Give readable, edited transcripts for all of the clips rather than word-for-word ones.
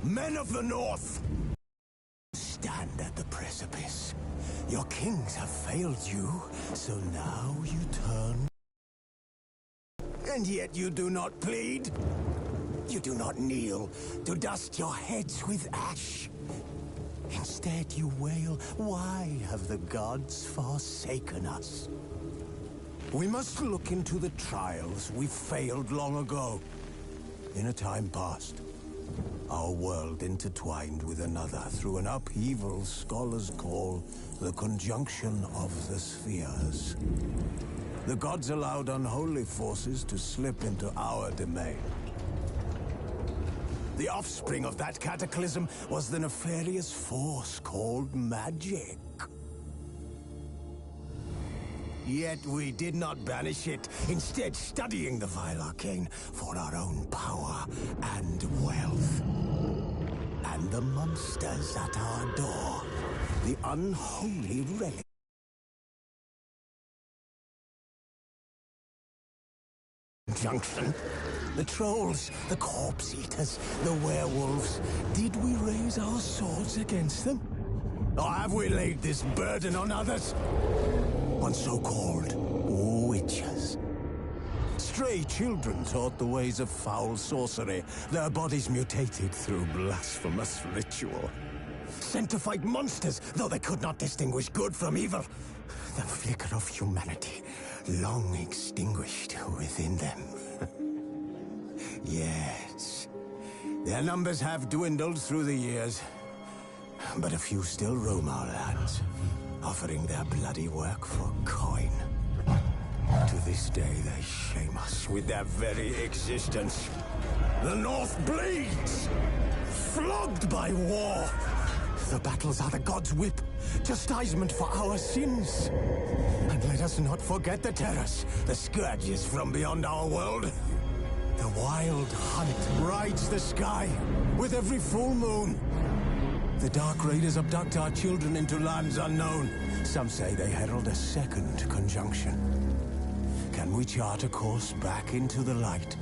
Men of the North! Stand at the precipice. Your kings have failed you, so now you turn. And yet you do not plead. You do not kneel to dust your heads with ash. Instead you wail, why have the gods forsaken us? We must look into the trials we failed long ago. In a time past, our world intertwined with another through an upheaval scholars call the conjunction of the spheres. The gods allowed unholy forces to slip into our domain. The offspring of that cataclysm was the nefarious force called magic. Yet we did not banish it, instead studying the vile arcane for our own power and wealth. And the monsters at our door, the unholy relic. Junction. The trolls, the corpse eaters, the werewolves. Did we raise our swords against them? Or have we laid this burden on others? On so-called witches. Stray children taught the ways of foul sorcery, their bodies mutated through blasphemous ritual. Sent to fight monsters, though they could not distinguish good from evil. The flicker of humanity, long extinguished within them. Yes, their numbers have dwindled through the years, but a few still roam our lands, offering their bloody work for coin. To this day, they shame us with their very existence. The North bleeds, flogged by war. The battles are the gods' whip, chastisement for our sins. And let us not forget the terrors, the scourges from beyond our world. The wild hunt rides the sky with every full moon. The Dark Raiders abduct our children into lands unknown. Some say they herald a second conjunction. Can we chart a course back into the light?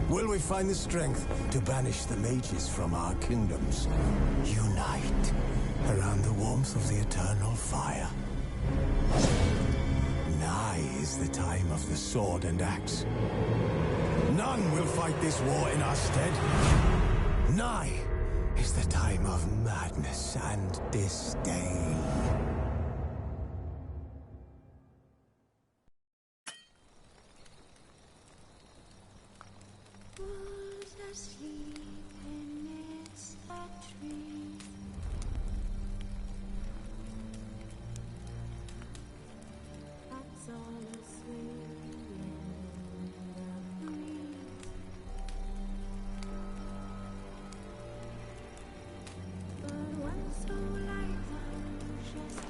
Will we find the strength to banish the mages from our kingdoms? Unite around the warmth of the eternal fire. Nigh is the time of the sword and axe. None will fight this war in our stead. Nigh is the time of madness and disdain. Who's asleep amidst the trees? That's all asleep in the breeze. But one so light, just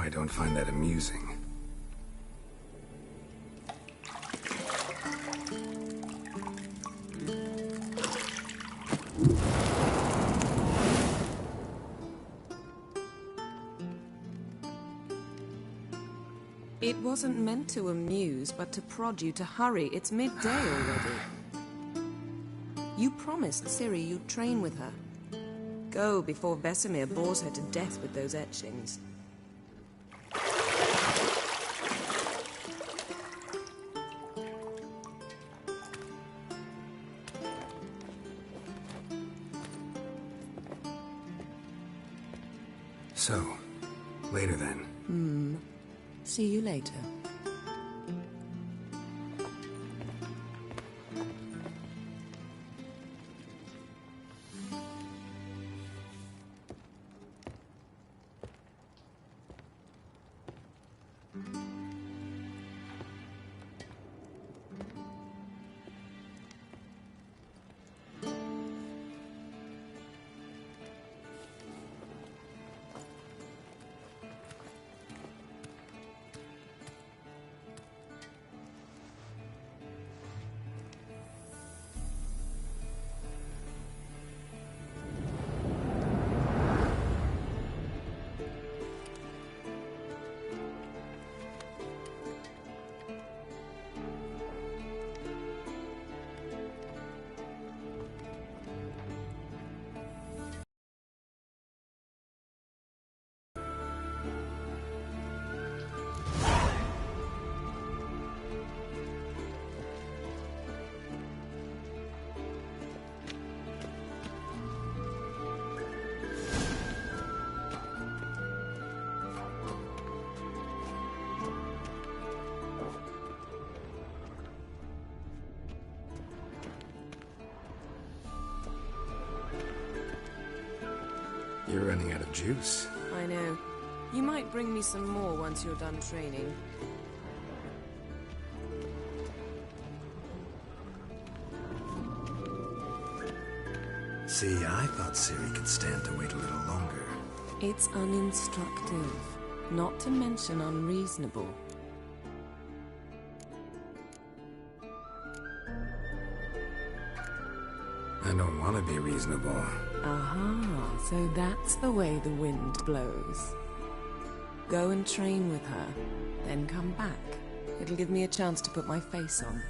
I don't find that amusing. It wasn't meant to amuse, but to prod you to hurry. It's midday already. You promised Ciri you'd train with her. Go before Vesemir bores her to death with those etchings. So, later then. See you later. You're running out of juice. I know. You might bring me some more once you're done training. See, I thought Ciri could stand to wait a little longer. It's uninstructive, not to mention unreasonable. I don't want to be reasonable. Aha, so that's the way the wind blows. Go and train with her, then come back. It'll give me a chance to put my face on.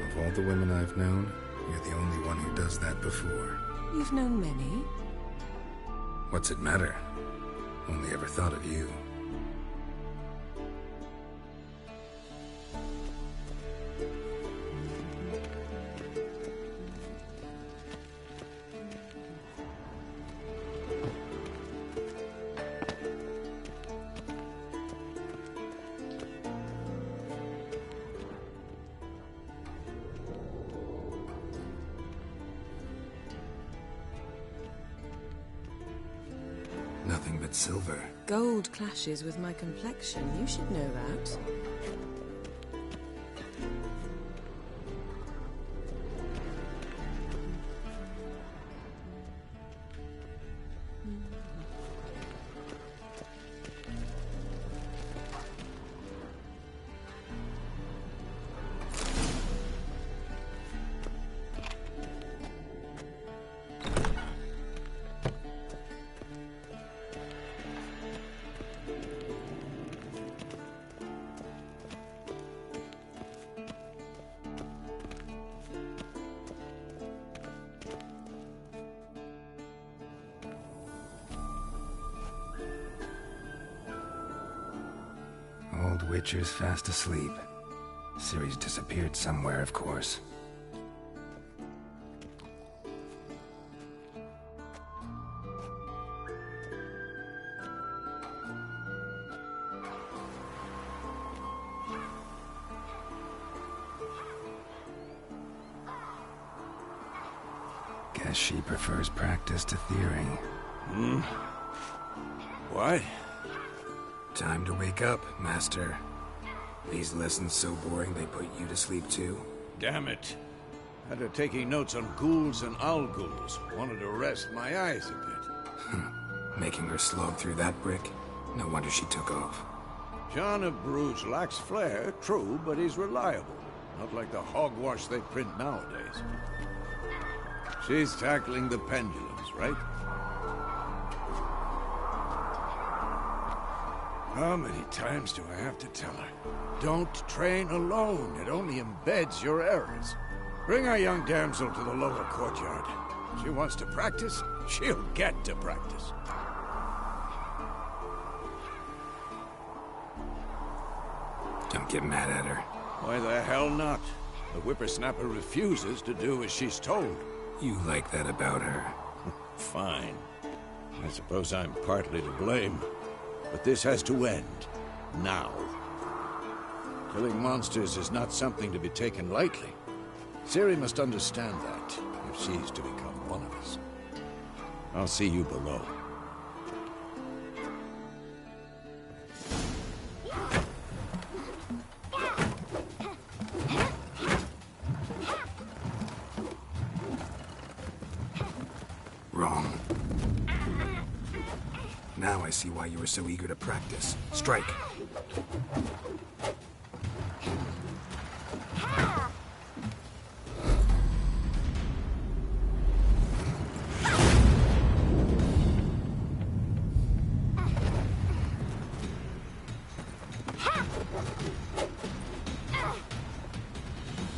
Of all the women I've known, you're the only one who does that before. You've known many. What's it matter? Only ever thought of you. Nothing but silver. Gold clashes with my complexion. You should know that. Old Witcher's fast asleep. Ciri's disappeared somewhere, of course. Guess she prefers practice to theory. What? Time to wake up, Master. These lessons so boring they put you to sleep too? Damn it. After taking notes on ghouls and owl ghouls, wanted to rest my eyes a bit. Making her slog through that brick? No wonder she took off. John of Bruges lacks flair, true, but he's reliable. Not like the hogwash they print nowadays. She's tackling the pendulums, right? How many times do I have to tell her? Don't train alone. It only embeds your errors. Bring our young damsel to the lower courtyard. She wants to practice, she'll get to practice. Don't get mad at her. Why the hell not? The whippersnapper refuses to do as she's told. You like that about her. Fine. I suppose I'm partly to blame. But this has to end. Now. Killing monsters is not something to be taken lightly. Ciri must understand that, if she's to become one of us. I'll see you below. Wrong. Now I see why you were so eager to practice. Strike.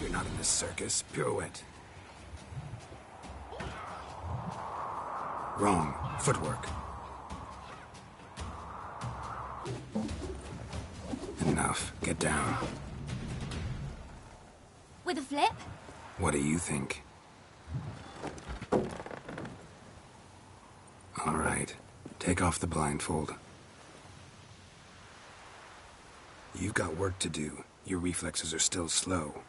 You're not in this circus. Pirouette. Wrong. Footwork. Enough. Get down. With a flip? What do you think? All right. Take off the blindfold. You've got work to do. Your reflexes are still slow.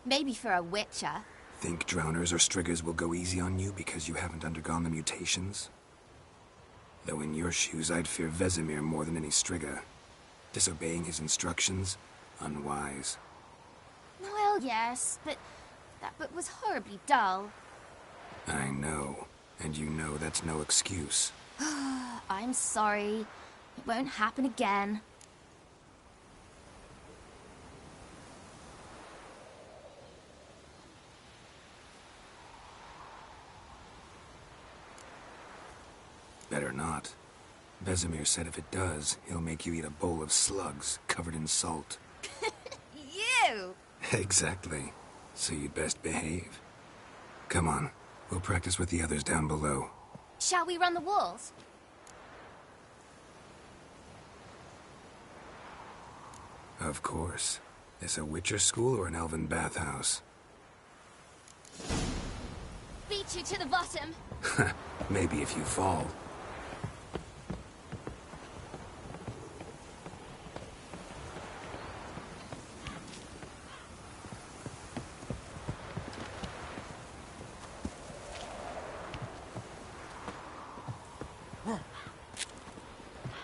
Maybe for a witcher. Think drowners or striggers will go easy on you because you haven't undergone the mutations? Though in your shoes, I'd fear Vesemir more than any strigger. Disobeying his instructions, unwise. Well, yes, but that book was horribly dull. I know, and you know that's no excuse. I'm sorry. It won't happen again. Better not. Vesemir said if it does, he'll make you eat a bowl of slugs covered in salt. You! Exactly. So you'd best behave. Come on, we'll practice with the others down below. Shall we run the walls? Of course. This a Witcher school or an elven bathhouse? Beat you to the bottom. Maybe if you fall.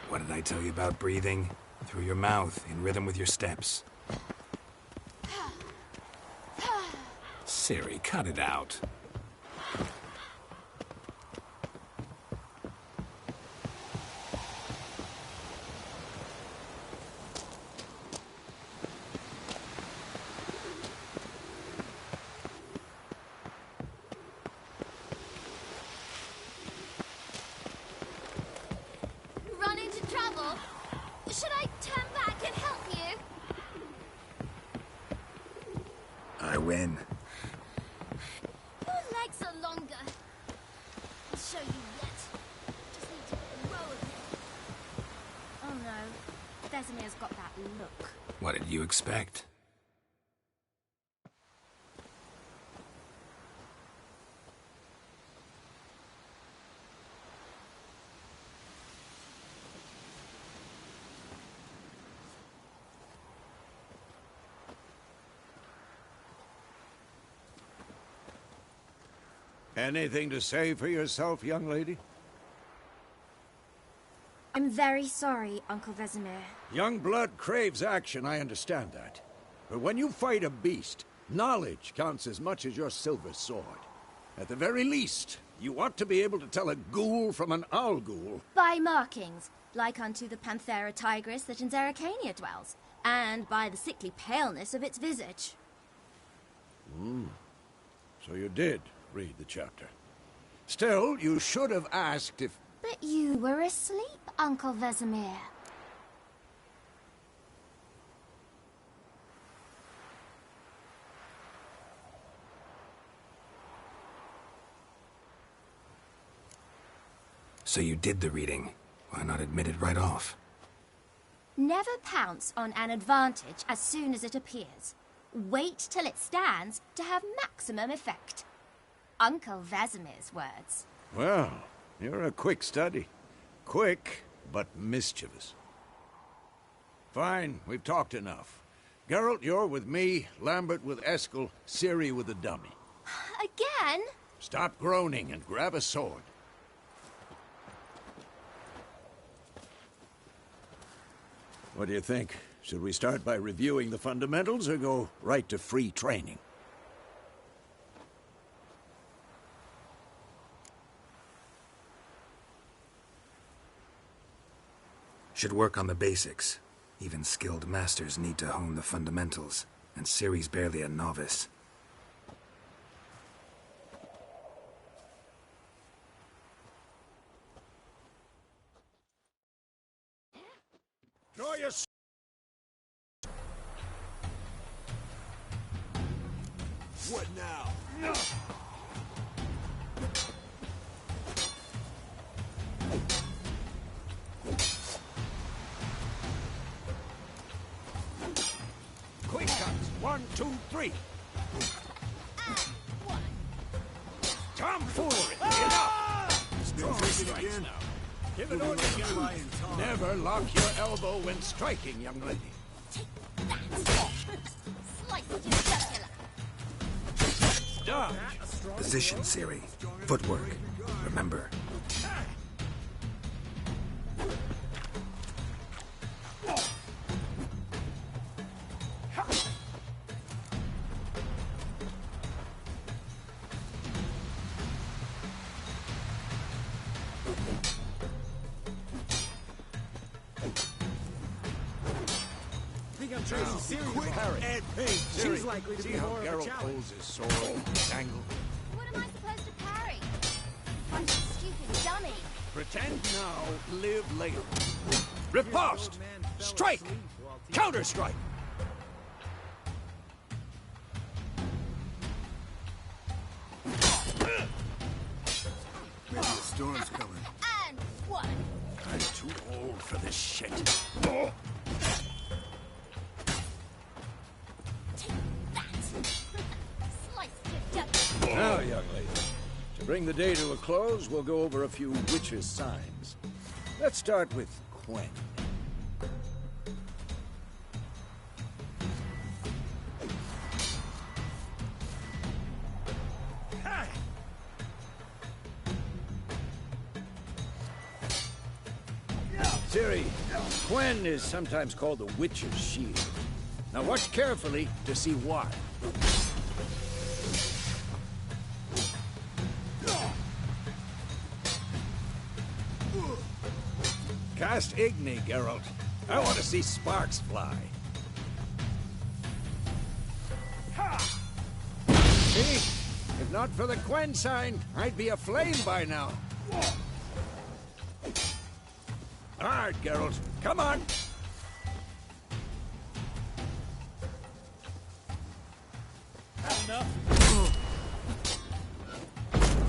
What did I tell you about breathing? Through your mouth, in rhythm with your steps. Ciri, cut it out. Run into trouble? Should I turn back and help you? I win. Your legs are longer. I'll show you yet. Just need to grow a bit. Oh no. Vesemir's got that look. What did you expect? Anything to say for yourself, young lady? I'm very sorry, Uncle Vesemir. Young blood craves action, I understand that. But when you fight a beast, knowledge counts as much as your silver sword. At the very least, You ought to be able to tell a ghoul from an owl ghoul. By markings, like unto the Panthera tigris that in Zerrikania dwells, and by the sickly paleness of its visage. So you did read the chapter. Still, you should have asked if... But you were asleep, Uncle Vesemir. So you did the reading. Why not admit it right off? Never pounce on an advantage as soon as it appears. Wait till it stands to have maximum effect. Uncle Vesemir's words. Well, you're a quick study. Quick, but mischievous. Fine, we've talked enough. Geralt, you're with me, Lambert with Eskel, Ciri with the dummy. Again? Stop groaning and grab a sword. What do you think? Should we start by reviewing the fundamentals or go right to free training? Should work on the basics. Even skilled masters need to hone the fundamentals, and Ciri's barely a novice. Draw your... What now? Quick cuts. 1, 2, 3. Tomfoolery! Enough! Strong strikes again? now. Give it all you got. Never lock your elbow when striking, young lady. Slice it in circular. Dodge. Position, Ciri. Footwork. Remember. She's likely to be more of a challenge. Holds his sword, angle. What am I supposed to parry? I'm a stupid dummy. Pretend now, live later. Riposte! Strike! Counter-strike! Maybe a storm's coming. And one. I'm too old for this shit. Now, young lady, to bring the day to a close, we'll go over a few witches' signs. Let's start with Quen. Ciri, Quen is sometimes called the Witch's Shield. Now watch carefully to see why. Cast Igni, Geralt. I want to see sparks fly. See? If not for the Quen sign, I'd be aflame by now. Hard, Geralt. Come on! Enough.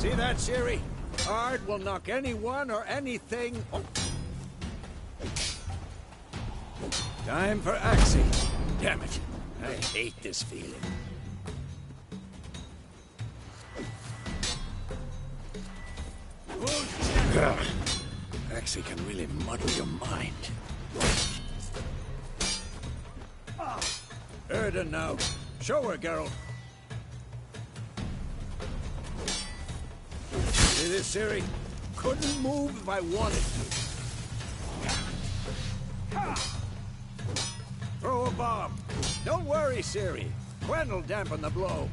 See that, Ciri? Hard will knock anyone or anything... Oh. Time for Axie. Damn it. I hate this feeling. Ugh. Axie can really muddle your mind. Erden now. Show her, Geralt. See this, Ciri? Couldn't move if I wanted to. Throw a bomb. Don't worry, Ciri. Quen will dampen the blow.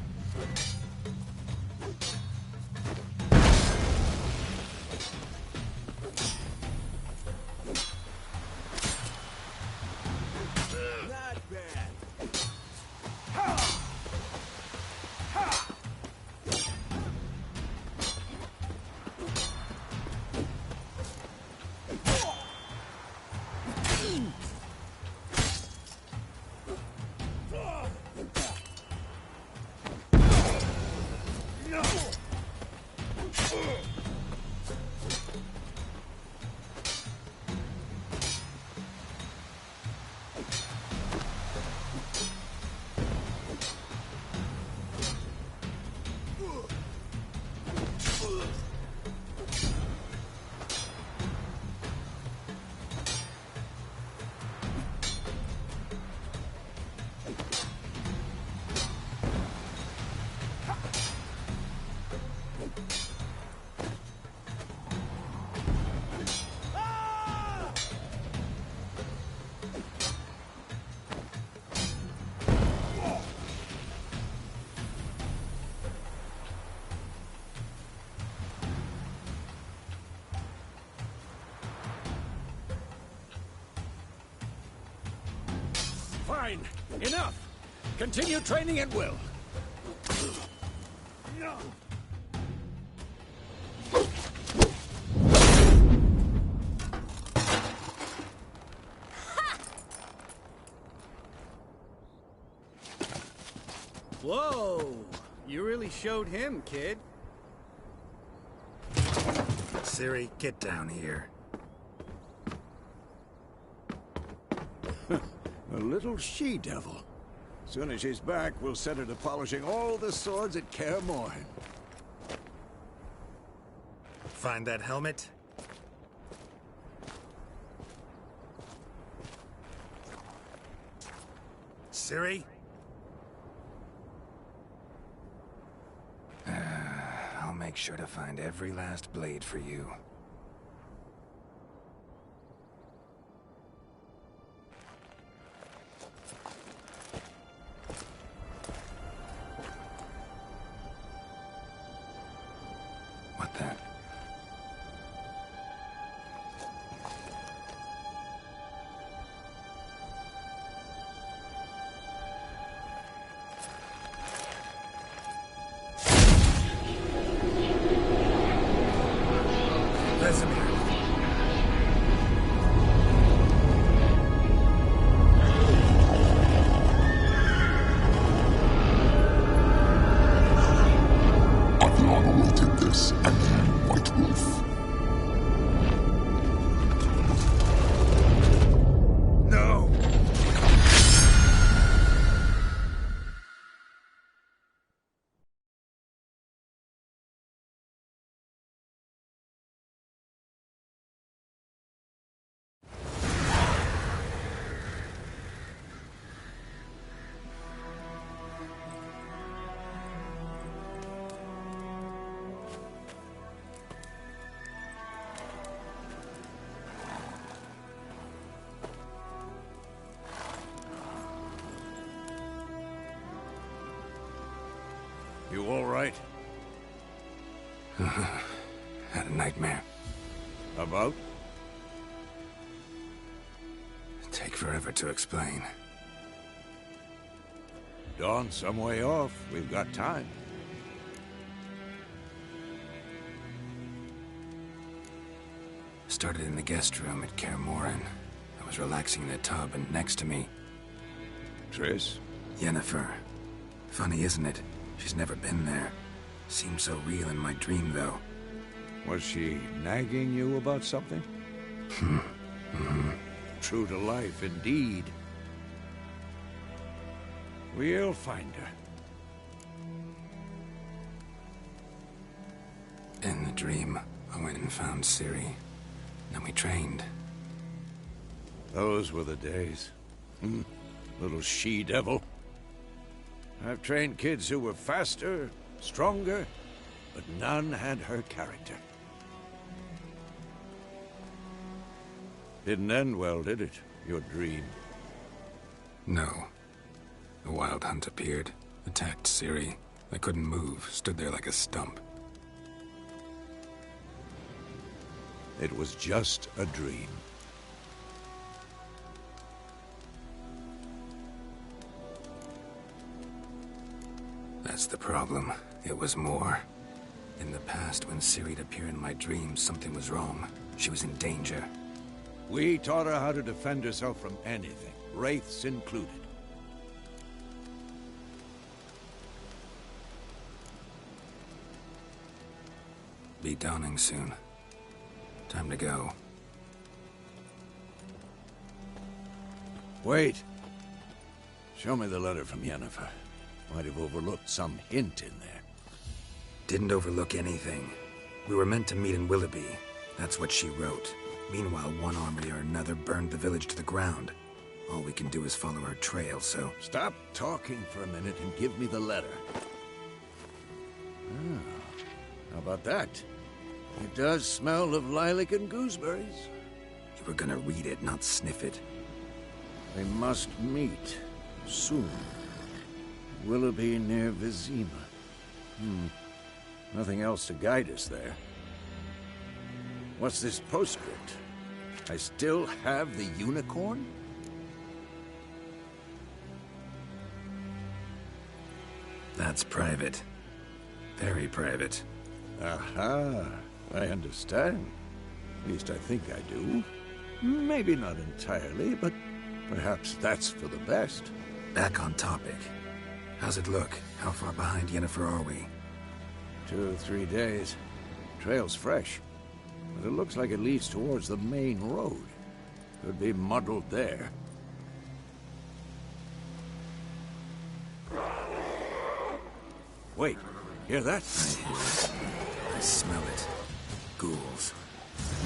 Fine. Enough. Continue training at will. No. Whoa! You really showed him, kid. Ciri, get down here. A little she-devil. Soon as she's back, we'll set her to polishing all the swords at Kaer Morhen. Find that helmet? Ciri? I'll make sure to find every last blade for you. What the? Vesemir. I've long awaited this, and you, White Wolf. No! You all right? Had a nightmare. About? Take forever to explain. Dawn's some way off. We've got time. Started in the guest room at Kaer Morhen. I was relaxing in a tub, and next to me, Triss? Yennefer. Funny, isn't it? She's never been there. Seemed so real in my dream, though. Was she nagging you about something? True to life, indeed. We'll find her. In the dream, I went and found Ciri. Then we trained. Those were the days. Little she-devil. I've trained kids who were faster, stronger, but none had her character. Didn't end well, did it? Your dream? No. A wild hunt appeared, attacked Ciri. I couldn't move, stood there like a stump. It was just a dream. That's the problem. It was more. In the past, when Ciri'd appear in my dreams, something was wrong. She was in danger. We taught her how to defend herself from anything, wraiths included. Be dawning soon. Time to go. Wait. Show me the letter from Yennefer. Might have overlooked some hint in there. Didn't overlook anything. We were meant to meet in Willoughby. That's what she wrote. Meanwhile, one army or another burned the village to the ground. All we can do is follow her trail, so... Stop talking for a minute and give me the letter. How about that? It does smell of lilac and gooseberries. You were gonna read it, not sniff it. They must meet. Soon. Willoughby near Vizima. Nothing else to guide us there. What's this postscript? I still have the unicorn? That's private. Very private. Aha, I understand. At least I think I do. Maybe not entirely, but perhaps that's for the best. Back on topic. How's it look? How far behind Yennefer are we? 2 or 3 days. Trail's fresh, but it looks like it leads towards the main road. Could be muddled there. Wait, hear that? I hear it. I smell it. Ghouls.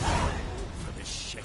For this shit.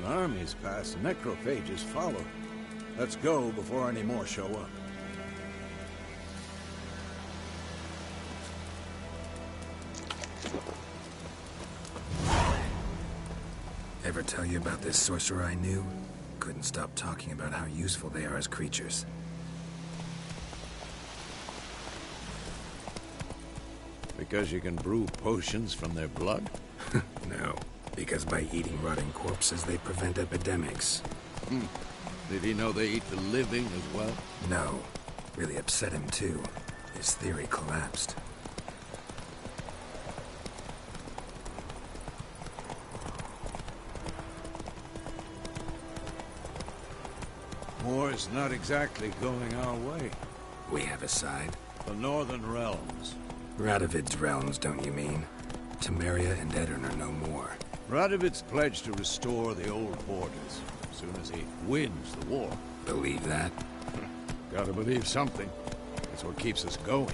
Armies pass, necrophages follow. Let's go before any more show up. Ever tell you about this sorcerer I knew? Couldn't stop talking about how useful they are as creatures. Because you can brew potions from their blood? No. Because by eating rotting corpses, they prevent epidemics. Did he know they eat the living as well? No. Really upset him, too. His theory collapsed. War's not exactly going our way. We have a side. The Northern Realms. Radovid's realms, don't you mean? Temeria and Edirn are no more. Radovid's pledged to restore the old borders as soon as he wins the war. Believe that? Gotta believe something. That's what keeps us going.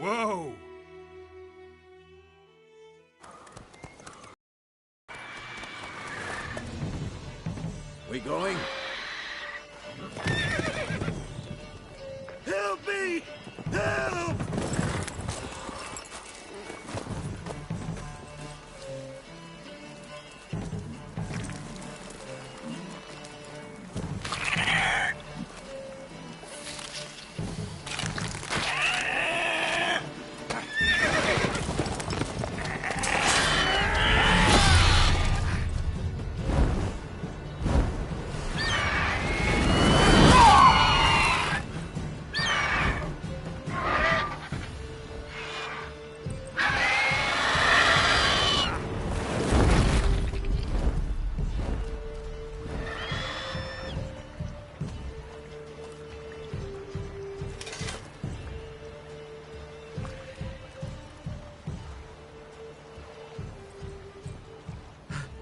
Whoa! We going? Help me! Help!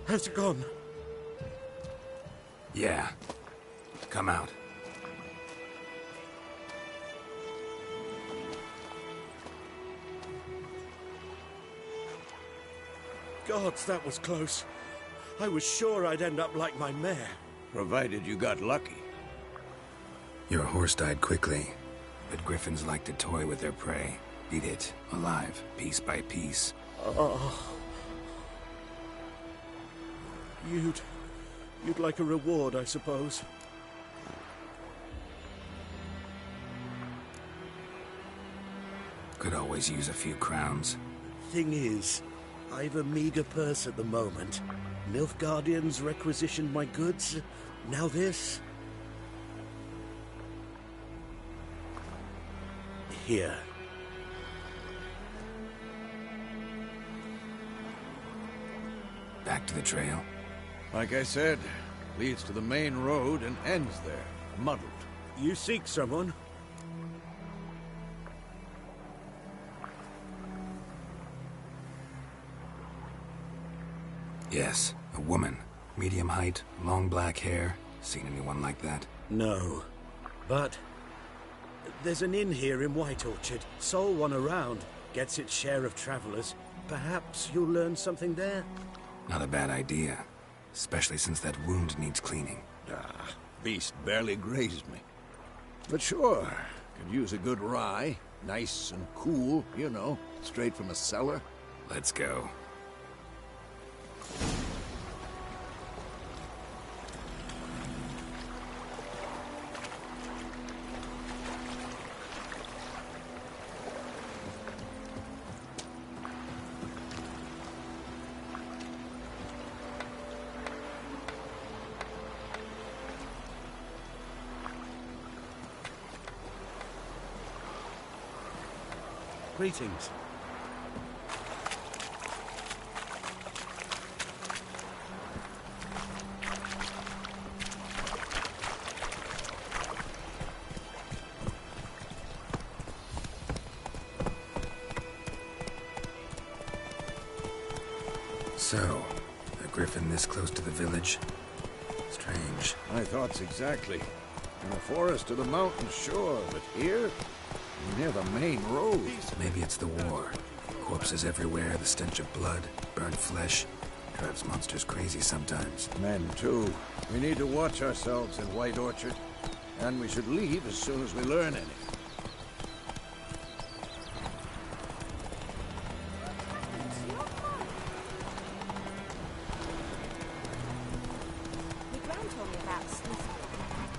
Has it gone? Yeah. Come out. Gods, that was close. I was sure I'd end up like my mare. Provided you got lucky. Your horse died quickly, but griffins like to toy with their prey. Eat it, alive, piece by piece. Oh. You'd like a reward, I suppose. Could always use a few crowns. Thing is, I've a meager purse at the moment. Nilfgaardians requisitioned my goods. Now this. Here. Back to the trail? Like I said, leads to the main road and ends there, muddled. You seek someone? Yes, a woman. Medium height, long black hair. Seen anyone like that? No. But there's an inn here in White Orchard. Sole one around. Gets its share of travelers. Perhaps you'll learn something there? Not a bad idea. Especially since that wound needs cleaning. Ah, beast barely grazed me. But sure, could use a good rye. Nice and cool, you know, straight from a cellar. Let's go. Greetings. So, a griffin this close to the village? Strange. My thoughts exactly. In a forest to the mountain, sure, but here? Near the main road. Maybe it's the war. Corpses everywhere, the stench of blood, burnt flesh. Drives monsters crazy sometimes. Men, too. We need to watch ourselves in White Orchard. And we should leave as soon as we learn anything. My gran told me about Sniffy.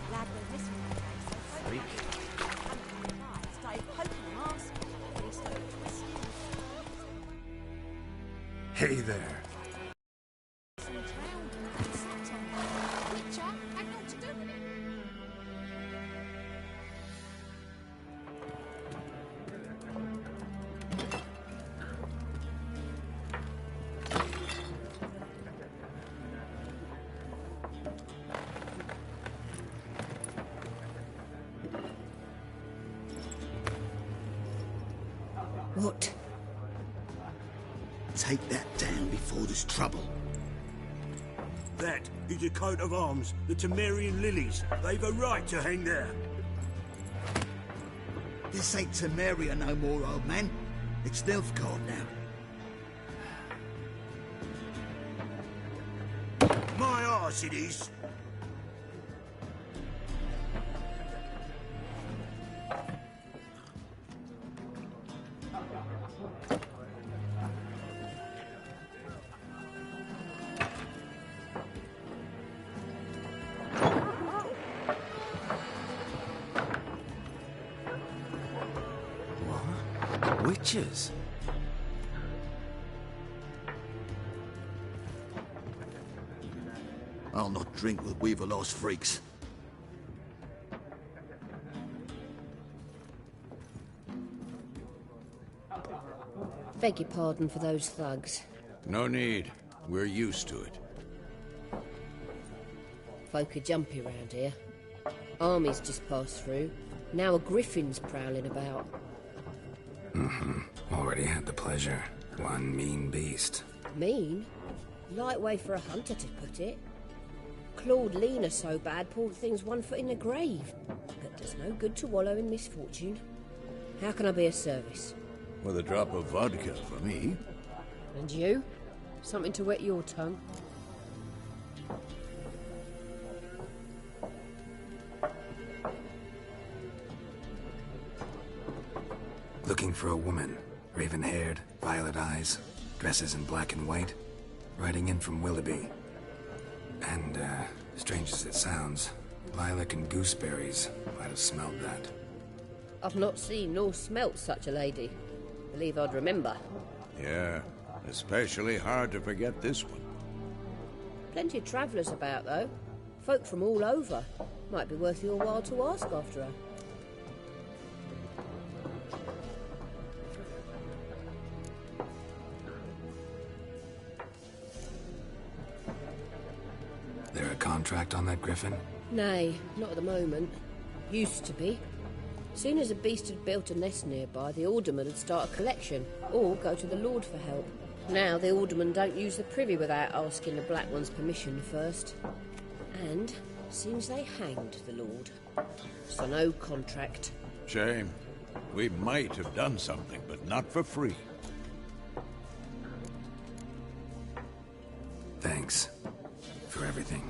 Lad went missing one day, so Freak. started poking him arse, and he started twisting. Hey there. What? Take that down before there's trouble. That is a coat of arms, the Temerian lilies. They've a right to hang there. This ain't Temeria no more, old man. It's Nilfgaard now. My arse it is. Witches? I'll not drink with Weaverlost freaks. Beg your pardon for those thugs. No need. We're used to it. Folk are jumpy around here. Armies just passed through. Now a griffin's prowling about. Already had the pleasure. One mean beast. Mean? Light way for a hunter to put it. Clawed Lena so bad, poor thing's 1 foot in the grave. But does no good to wallow in misfortune. How can I be of service? With a drop of vodka for me. And you? Something to wet your tongue? Looking for a woman. Raven-haired, violet eyes, dresses in black and white. Riding in from Willoughby. And, strange as it sounds, lilac and gooseberries. Might have smelled that. I've not seen nor smelt such a lady. Believe I'd remember. Yeah, especially hard to forget this one. Plenty of travellers about, though. Folk from all over. Might be worth your while to ask after her. contract on that griffin? Nay, not at the moment. Used to be. Soon as a beast had built a nest nearby, the alderman would start a collection, or go to the Lord for help. Now the aldermen don't use the privy without asking the Black One's permission first. And seems they hanged the Lord. So no contract. Shame. We might have done something, but not for free. Thanks for everything.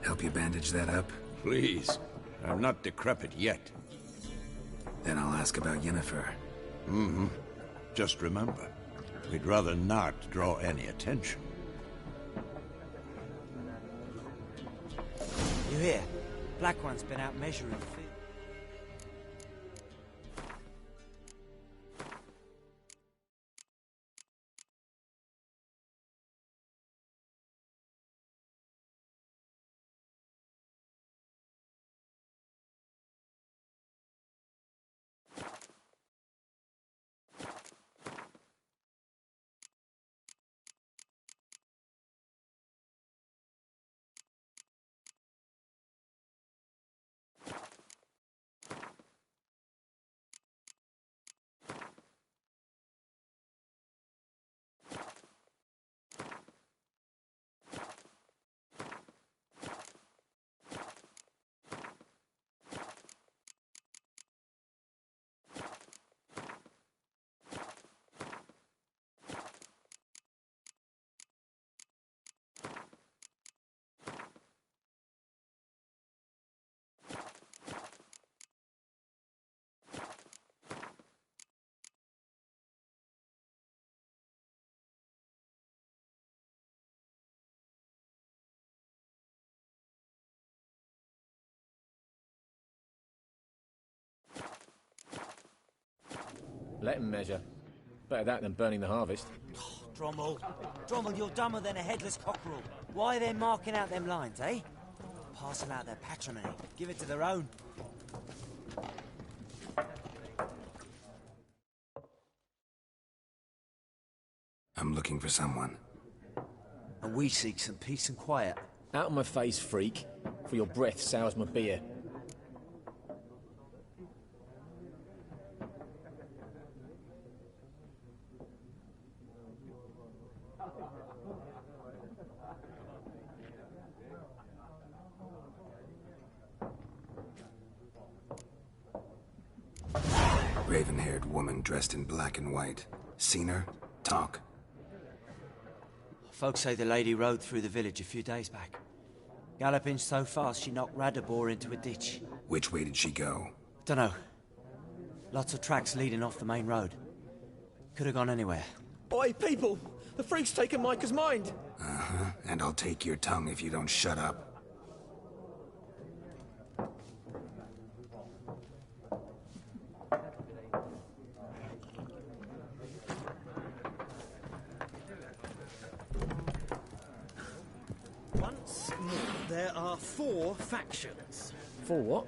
Help you bandage that up? Please. I'm not decrepit yet. Then I'll ask about Yennefer. Mm-hmm. Just remember, we'd rather not draw any attention. You hear? Black One's been out measuring the field. Let him measure. Better that than burning the harvest. Oh, Drommel, you're dumber than a headless cockerel. Why are they marking out them lines, eh? Parcel out their patrimony. Give it to their own. I'm looking for someone. And we seek some peace and quiet. Out of my face, freak. For your breath sours my beer. Raven-haired woman dressed in black and white. Seen her? Talk. Folks say the lady rode through the village a few days back. Galloping so fast she knocked Radabor into a ditch. Which way did she go? Dunno. Lots of tracks leading off the main road. Could have gone anywhere. Oi, people! The freak's taken Micah's mind! Uh-huh. And I'll take your tongue if you don't shut up. Once more, there are 4 factions. 4 what?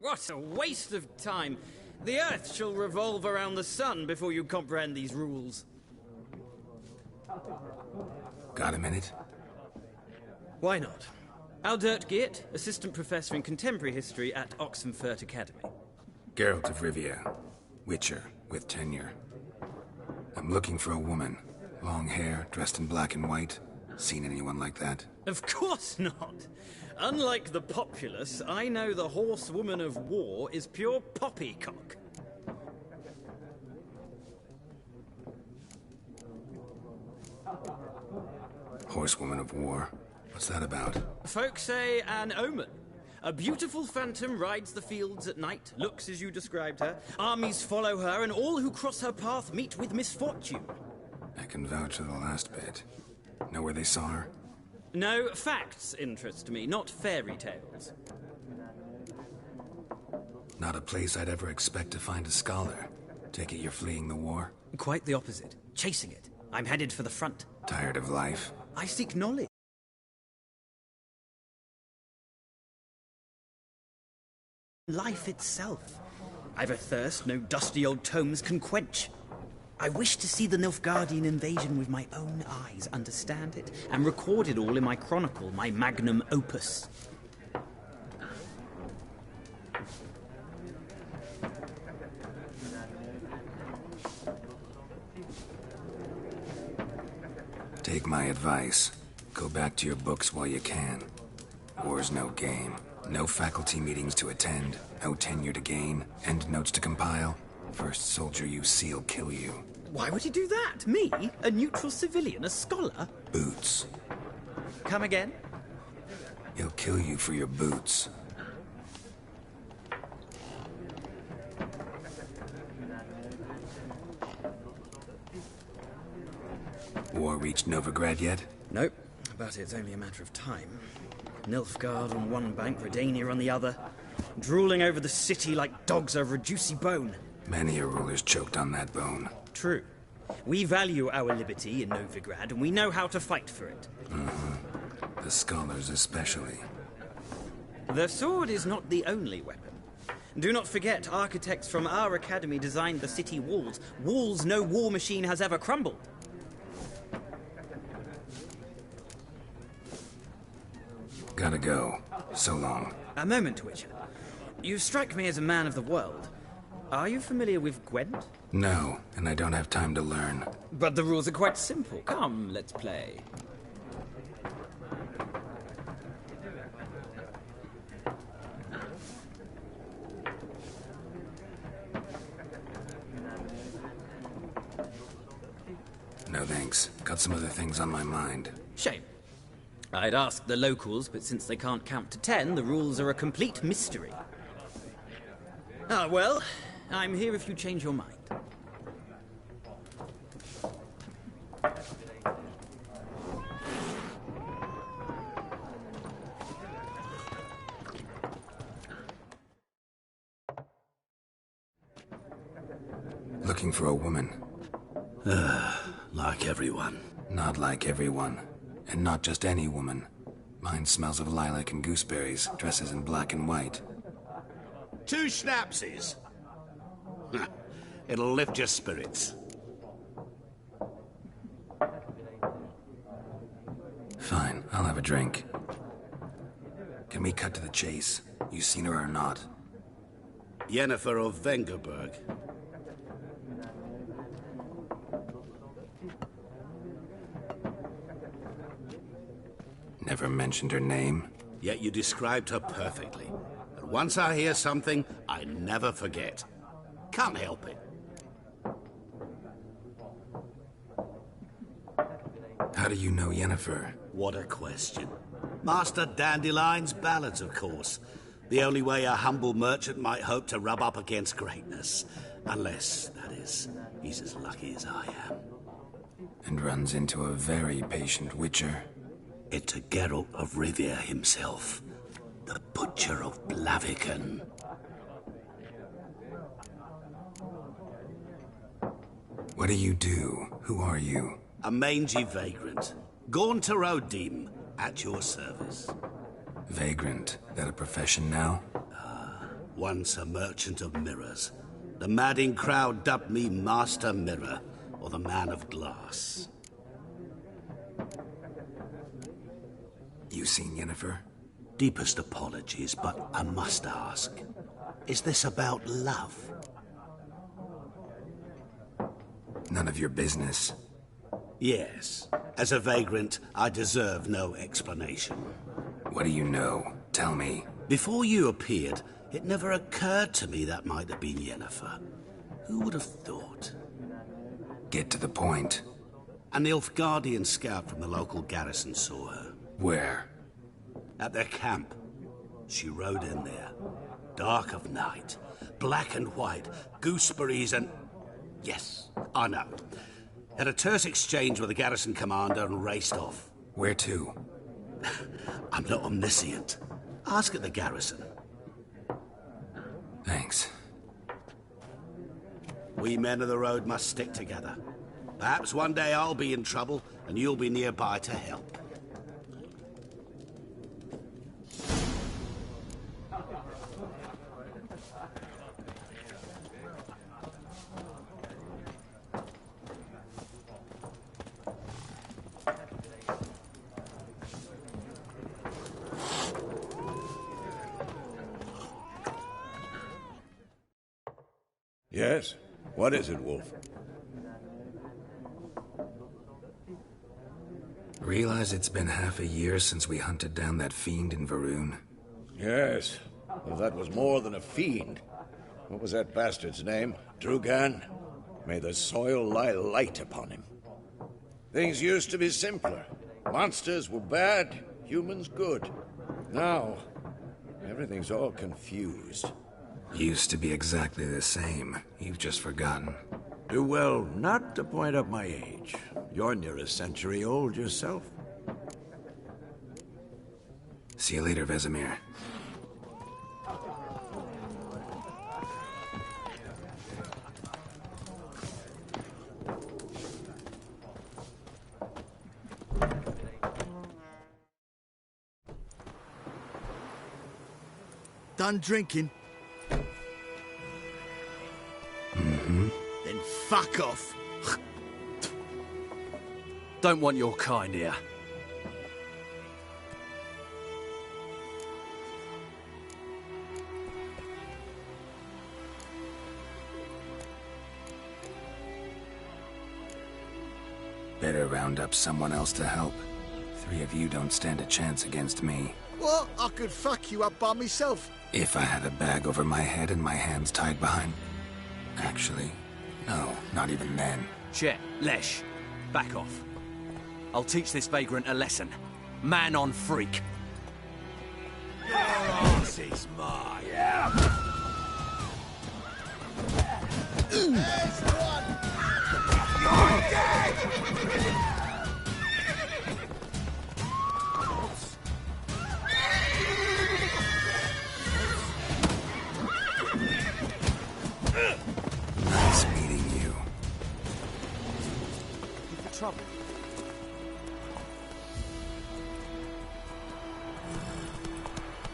What a waste of time! The Earth shall revolve around the sun before you comprehend these rules. Got a minute? Why not? Aldert Geert, Assistant Professor in Contemporary History at Oxenfurt Academy. Geralt of Rivia. Witcher, with tenure. I'm looking for a woman. Long hair, dressed in black and white. Seen anyone like that? Of course not! Unlike the populace, I know the horsewoman of war is pure poppycock. Horsewoman of war? What's that about? Folk say an omen. A beautiful phantom rides the fields at night, looks as you described her. Armies follow her, and all who cross her path meet with misfortune. I can vouch for the last bit. Know where they saw her? No, facts interest me, not fairy tales. Not a place I'd ever expect to find a scholar. Take it you're fleeing the war? Quite the opposite. Chasing it. I'm headed for the front. Tired of life? I seek knowledge. life itself. I've a thirst no dusty old tomes can quench. I wish to see the Nilfgaardian invasion with my own eyes, understand it, and record it all in my chronicle, my magnum opus. Take my advice. Go back to your books while you can. War's no game. No faculty meetings to attend, no tenure to gain, endnotes to compile. First soldier you see'll kill you. Why would he do that? Me? A neutral civilian? A scholar? Boots. Come again? He'll kill you for your boots. War reached Novigrad yet? Nope, but it's only a matter of time. Nilfgaard on one bank, Redania on the other, drooling over the city like dogs over a juicy bone. Many a ruler's choked on that bone. True. We value our liberty in Novigrad, and we know how to fight for it. The scholars especially. The sword is not the only weapon. Do not forget, architects from our academy designed the city walls. Walls no war machine has ever crumbled. Gotta go. So long. A moment, Witcher. You strike me as a man of the world. Are you familiar with Gwent? No, and I don't have time to learn. But the rules are quite simple. Come, let's play. No thanks. Got some other things on my mind. Shame. I'd ask the locals, but since they can't count to 10, the rules are a complete mystery. Ah, well, I'm here if you change your mind. Looking for a woman. Like everyone. Not like everyone. And not just any woman. Mine smells of lilac and gooseberries, dresses in black and white. 2 schnapsies. It'll lift your spirits. Fine, I'll have a drink. Can we cut to the chase? You seen her or not? Yennefer of Vengerberg. Never mentioned her name. Yet you described her perfectly. And once I hear something, I never forget. Can't help it. How do you know Yennefer? What a question. Master Dandelion's ballads, of course. The only way a humble merchant might hope to rub up against greatness. Unless, that is, he's as lucky as I am. And runs into a very patient witcher. Into Geralt of Rivia himself. The Butcher of Blaviken. What do you do? Who are you? A mangy vagrant. Gaunter Odim, at your service. Vagrant? That a profession now? Once a merchant of mirrors. The madding crowd dubbed me Master Mirror, or the Man of Glass. You seen Yennefer? Deepest apologies, but I must ask. Is this about love? None of your business. Yes. As a vagrant, I deserve no explanation. What do you know? Tell me. Before you appeared, it never occurred to me that might have been Yennefer. Who would have thought? Get to the point. A Nilfgaardian scout from the local garrison saw her. Where? At their camp. She rode in there. Dark of night. Black and white. Gooseberries and... Yes, I know. Had a terse exchange with the garrison commander and raced off. Where to? I'm not omniscient. Ask at the garrison. Thanks. We men of the road must stick together. Perhaps one day I'll be in trouble and you'll be nearby to help. Yes? What is it, Wolf? Realize it's been half a year since we hunted down that fiend in Varun? Yes. Well, that was more than a fiend. What was that bastard's name? Drugan? May the soil lie light upon him. Things used to be simpler. Monsters were bad, humans good. Now, everything's all confused. Used to be exactly the same. You've just forgotten. Do well not to point up my age. You're near a century old yourself. See you later, Vesemir. Done drinking? Mm-hmm. Then fuck off. Don't want your kind here. Better round up someone else to help. 3 of you don't stand a chance against me. What? I could fuck you up by myself. If I had a bag over my head and my hands tied behind... Actually, no, not even then. Chet, Lesh, back off. I'll teach this vagrant a lesson. Man on freak. Your ass is mine. Yeah. There's one. You're dead. Nice meeting you. You for trouble?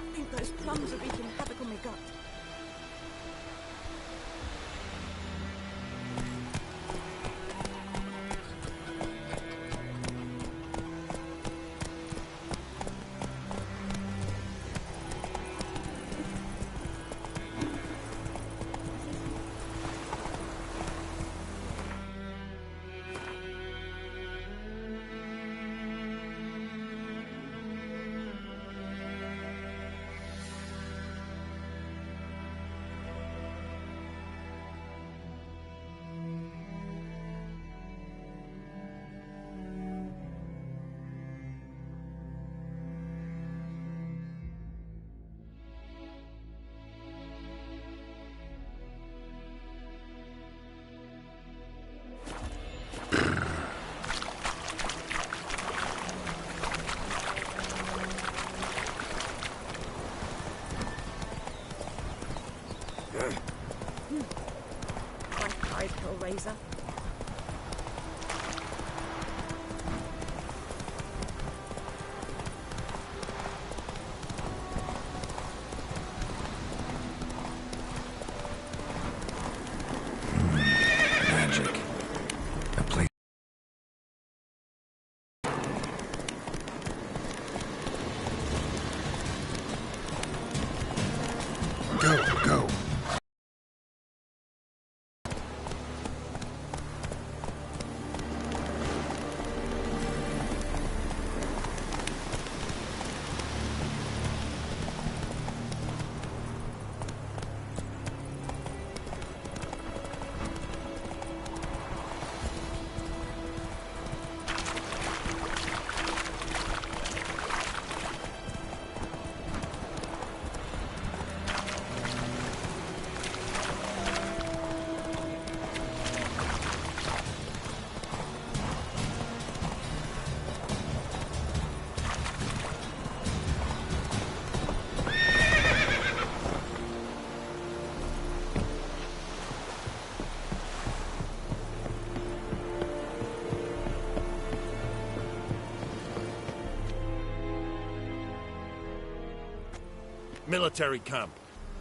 I think those plums are wreaking havoc on my gut. Razor. Magic. A place. Go. Military camp.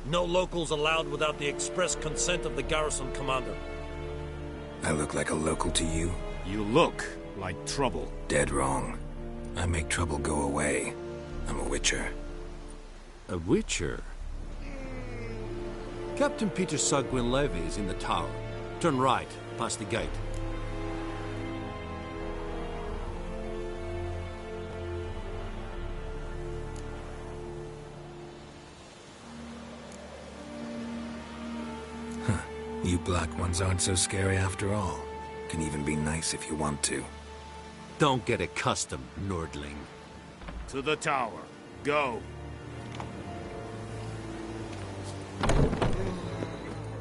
No locals allowed without the express consent of the garrison commander. I look like a local to you? You look like trouble. Dead wrong. I make trouble go away. I'm a witcher. A witcher? Captain Peter Sugwin Levy is in the tower. Turn right, past the gate. You black ones aren't so scary after all. Can even be nice if you want to. Don't get accustomed, Nordling. To the tower. Go.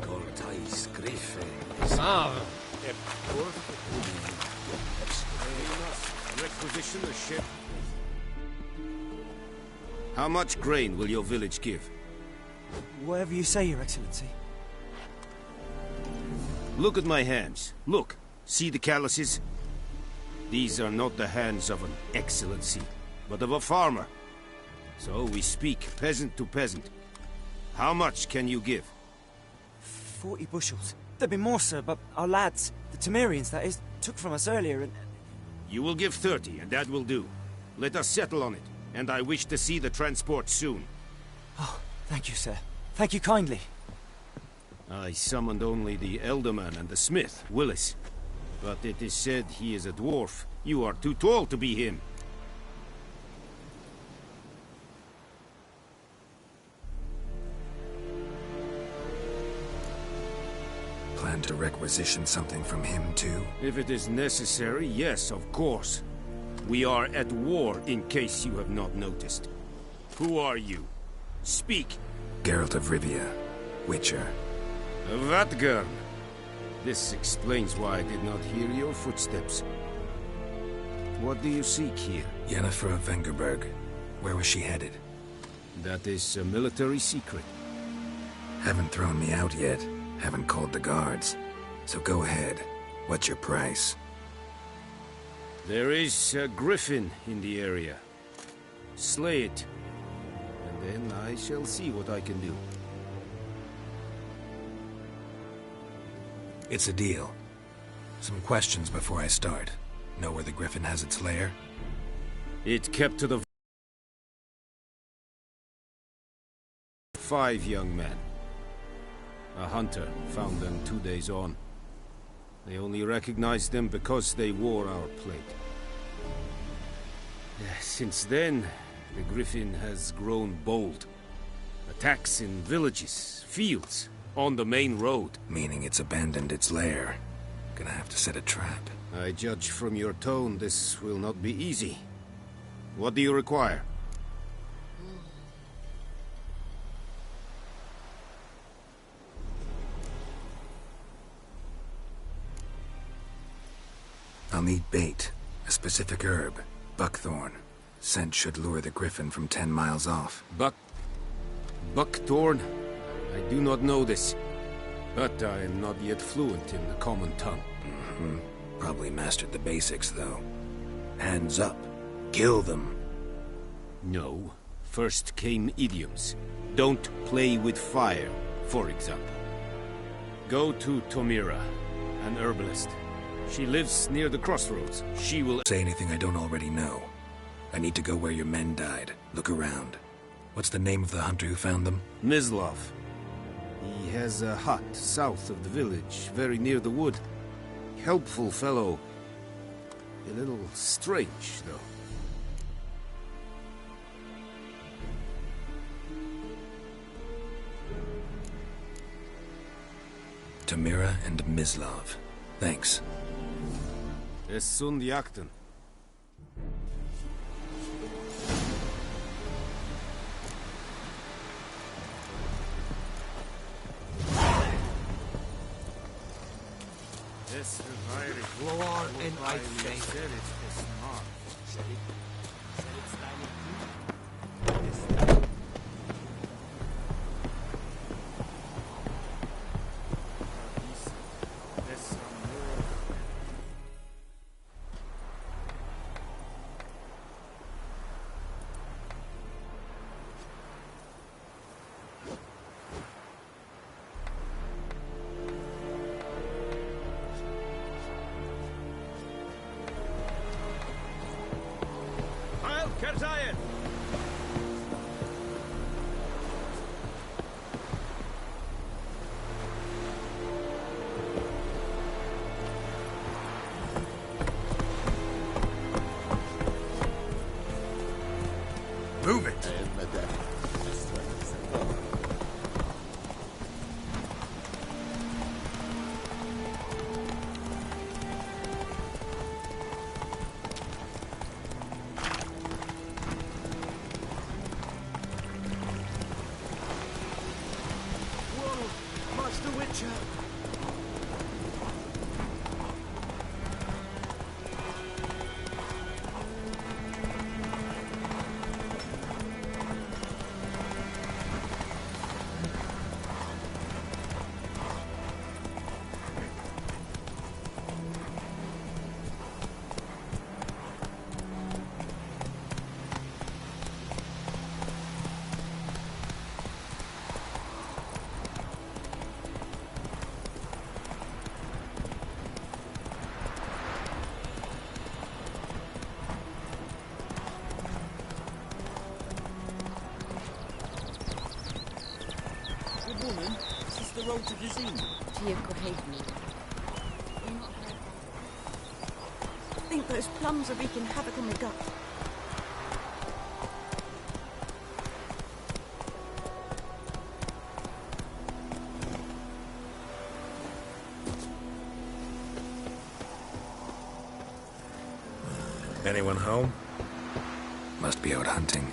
Cortais Griffin. Requisition a ship. How much grain will your village give? Whatever you say, Your Excellency. Look at my hands. Look. See the calluses? These are not the hands of an excellency, but of a farmer. So we speak peasant to peasant. How much can you give? 40 bushels. There'd be more, sir, but our lads, the Temerians, that is, took from us earlier and... You will give 30, and that will do. Let us settle on it, and I wish to see the transport soon. Oh, thank you, sir. Thank you kindly. I summoned only the Elderman and the smith, Willis. But it is said he is a dwarf. You are too tall to be him. Plan to requisition something from him, too? If it is necessary, yes, of course. We are at war, in case you have not noticed. Who are you? Speak. Geralt of Rivia, Witcher. Vatgern. This explains why I did not hear your footsteps. What do you seek here? Yennefer of Vengerberg. Where was she headed? That is a military secret. Haven't thrown me out yet. Haven't called the guards. So go ahead. What's your price? There is a griffin in the area. Slay it. And then I shall see what I can do. It's a deal. Some questions before I start. Know where the griffin has its lair? It kept to the... 5 young men. A hunter found them 2 days on. They only recognized them because they wore our plate. Since then, the griffin has grown bold. Attacks in villages, fields, on the main road. Meaning it's abandoned its lair. Gonna have to set a trap. I judge from your tone this will not be easy. What do you require? I'll need bait. A specific herb. Buckthorn. Scent should lure the griffin from 10 miles off. Buckthorn? I do not know this. But I am not yet fluent in the common tongue. Probably mastered the basics, though. Hands up. Kill them. No. First came idioms. Don't play with fire, for example. Go to Tomira, an herbalist. She lives near the crossroads. She will... Say anything I don't already know. I need to go where your men died. Look around. What's the name of the hunter who found them? Mislav. He has a hut south of the village, very near the wood. Helpful fellow. A little strange, though. Tomira and Mislav. Thanks. Es sunt jakten. Gloar en uitveen. Kerzayen! road to Vizima? To your grave, Nina. I think those plums are wreaking havoc on my gut. Anyone home? Must be out hunting.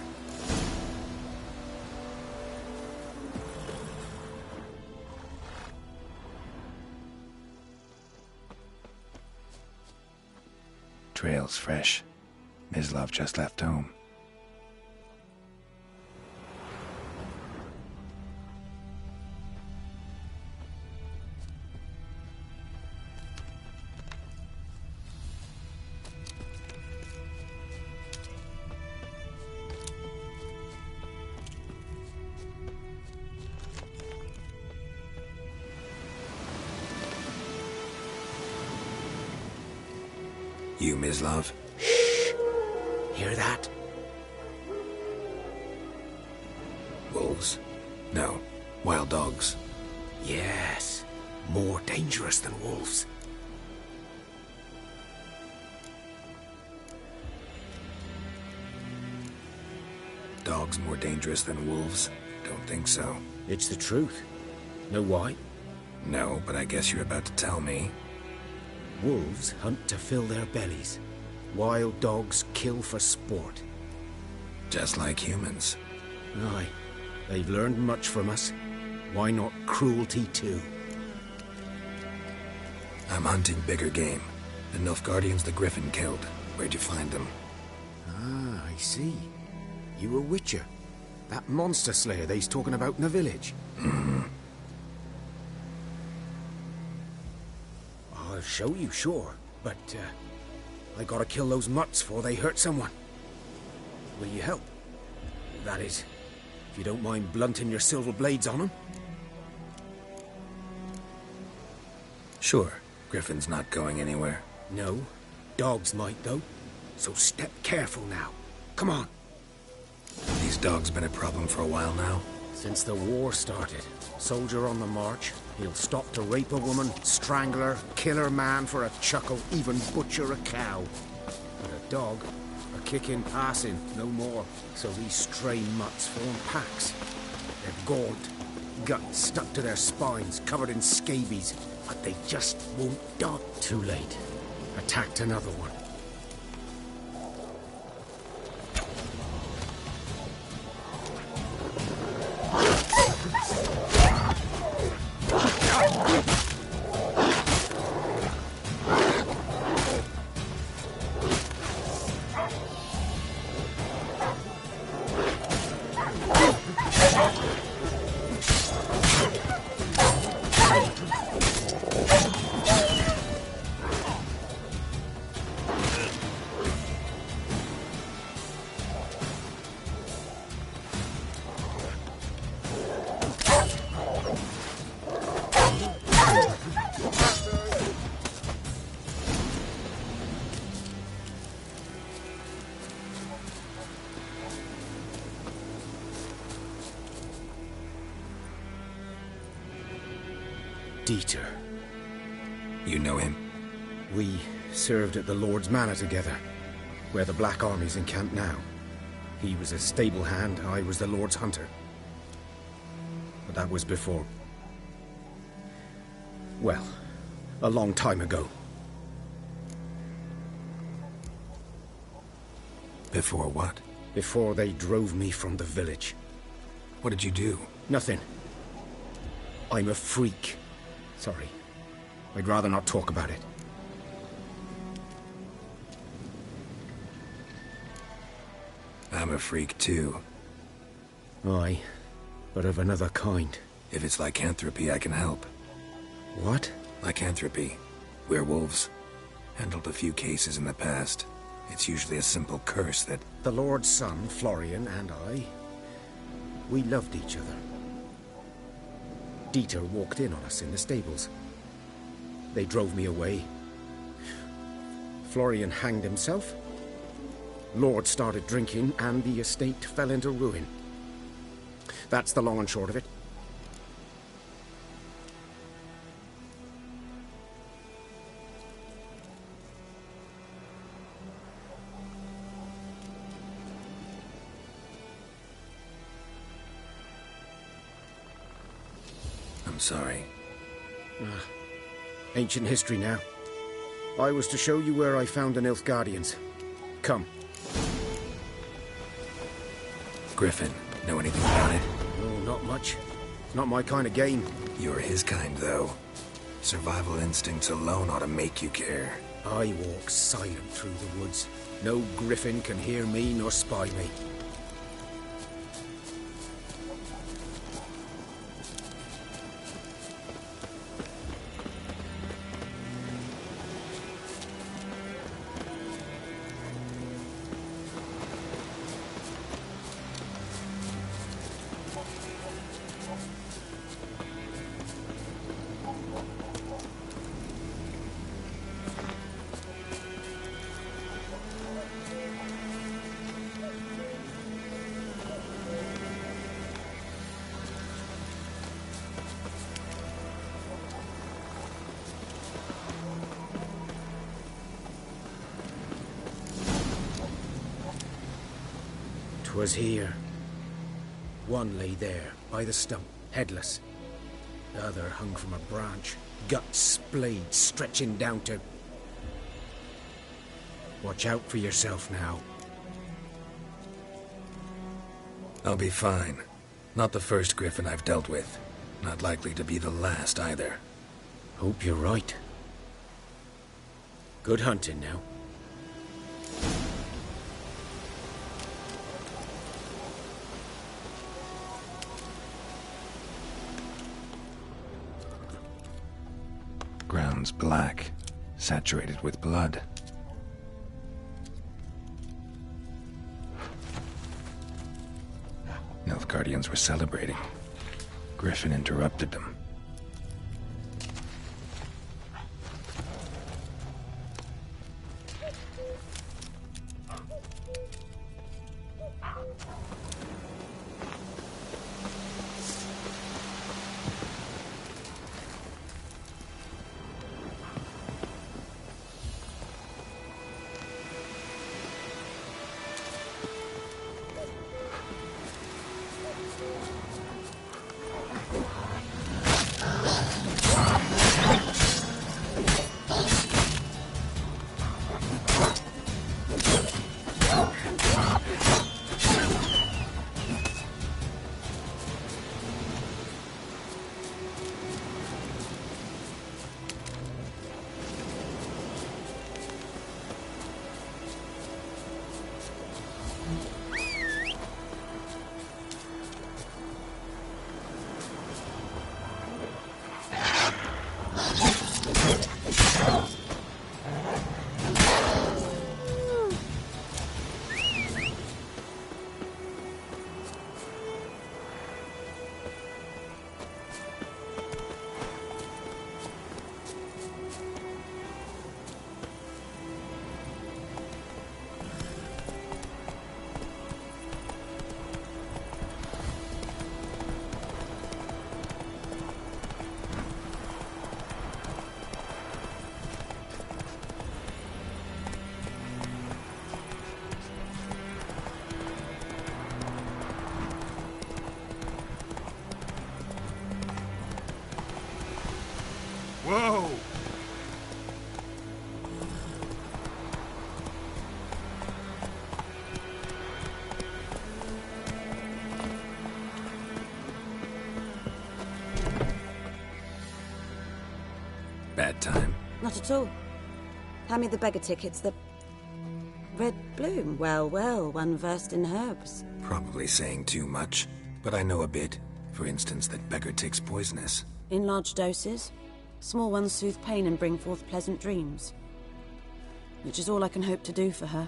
Trail's fresh. Mislav just left home. You, Mislav? Shh! Hear that? Wolves? No. Wild dogs. Yes. More dangerous than wolves. Dogs more dangerous than wolves? Don't think so. It's the truth. Know why? No, but I guess you're about to tell me. Wolves hunt to fill their bellies. Wild dogs kill for sport. Just like humans. Aye. They've learned much from us. Why not cruelty too? I'm hunting bigger game. The Nilfgaardians the Griffin killed. Where'd you find them? Ah, I see. You a witcher. That monster slayer they's talking about in the village. Mm-hmm. I'll show you, sure. But, I gotta kill those mutts before they hurt someone. Will you help? That is, if you don't mind blunting your silver blades on them. Sure. Griffin's not going anywhere. No. Dogs might, though. So step careful now. Come on. These dogs been a problem for a while now? Since the war started. Soldier on the march. He'll stop to rape a woman, strangle her, kill her man for a chuckle, even butcher a cow. But a dog, a kicking, passing, no more. So these stray mutts form packs. They're gaunt, guts stuck to their spines, covered in scabies. But they just won't die. Too late. Attacked another one. Dieter. You know him? We served at the Lord's Manor together, where the Black Army's encamped now. He was a stable hand, I was the Lord's hunter. But that was before... well, a long time ago. Before what? Before they drove me from the village. What did you do? Nothing. I'm a freak. Sorry. I'd rather not talk about it. I'm a freak too. Aye, but of another kind. If it's lycanthropy, I can help. What? Lycanthropy. Werewolves. Handled a few cases in the past. It's usually a simple curse that... The Lord's son, Florian, and I... we loved each other. Dieter walked in on us in the stables. They drove me away. Florian hanged himself. Lord started drinking, and the estate fell into ruin. That's the long and short of it. I'm sorry. Ancient history now. I was to show you where I found the Nilfgaardians. Come. Griffin, know anything about it? No, not much. It's not my kind of game. You're his kind, though. Survival instincts alone ought to make you care. I walk silent through the woods. No griffin can hear me nor spy me. Was here. One lay there, by the stump, headless. The other hung from a branch, guts splayed, stretching down to... Watch out for yourself now. I'll be fine. Not the first griffin I've dealt with. Not likely to be the last, either. Hope you're right. Good hunting now. Ground's black, saturated with blood. Nilfgaardians were celebrating. Griffin interrupted them. Whoa! Bad time? Not at all. Hand me the beggar tickets, the... Red bloom. Well, well, one versed in herbs. Probably saying too much, but I know a bit. For instance, that beggar tick's poisonous. In large doses. Small ones soothe pain and bring forth pleasant dreams. Which is all I can hope to do for her.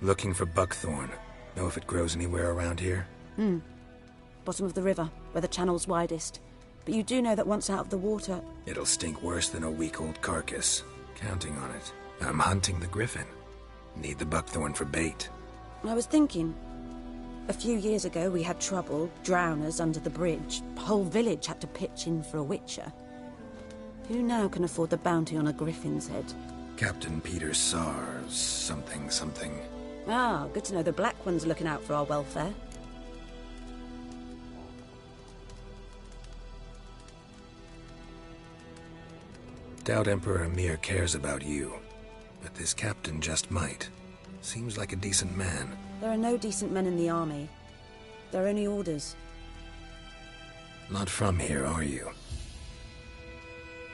Looking for buckthorn. Know if it grows anywhere around here? Bottom of the river, where the channel's widest. But you do know that once out of the water... It'll stink worse than a week-old carcass. Counting on it. I'm hunting the griffin. Need the buckthorn for bait. I was thinking... A few years ago we had trouble, drowners under the bridge. The whole village had to pitch in for a witcher. Who now can afford the bounty on a griffin's head? Captain Peter Sars, something. Ah, good to know the Black One's looking out for our welfare. Doubt Emperor Amir cares about you, but this captain just might. Seems like a decent man. There are no decent men in the army. They're only orders. Not from here, are you?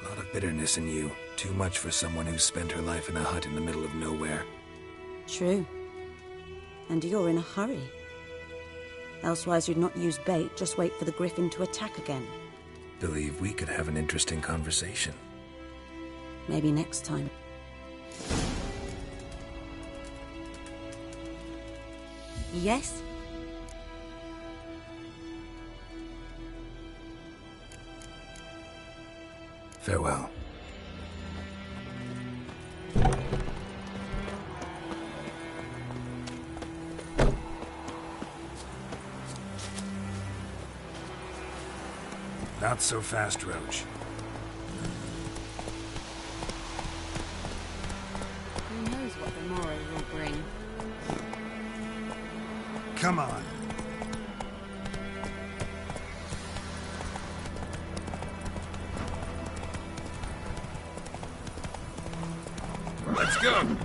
A lot of bitterness in you. Too much for someone who's spent her life in a hut in the middle of nowhere. True. And you're in a hurry. Elsewise you'd not use bait, just wait for the griffin to attack again. Believe we could have an interesting conversation. Maybe next time. Yes? Farewell. Not so fast, Roach. Who knows what the morrow will bring? Come on. Let's go!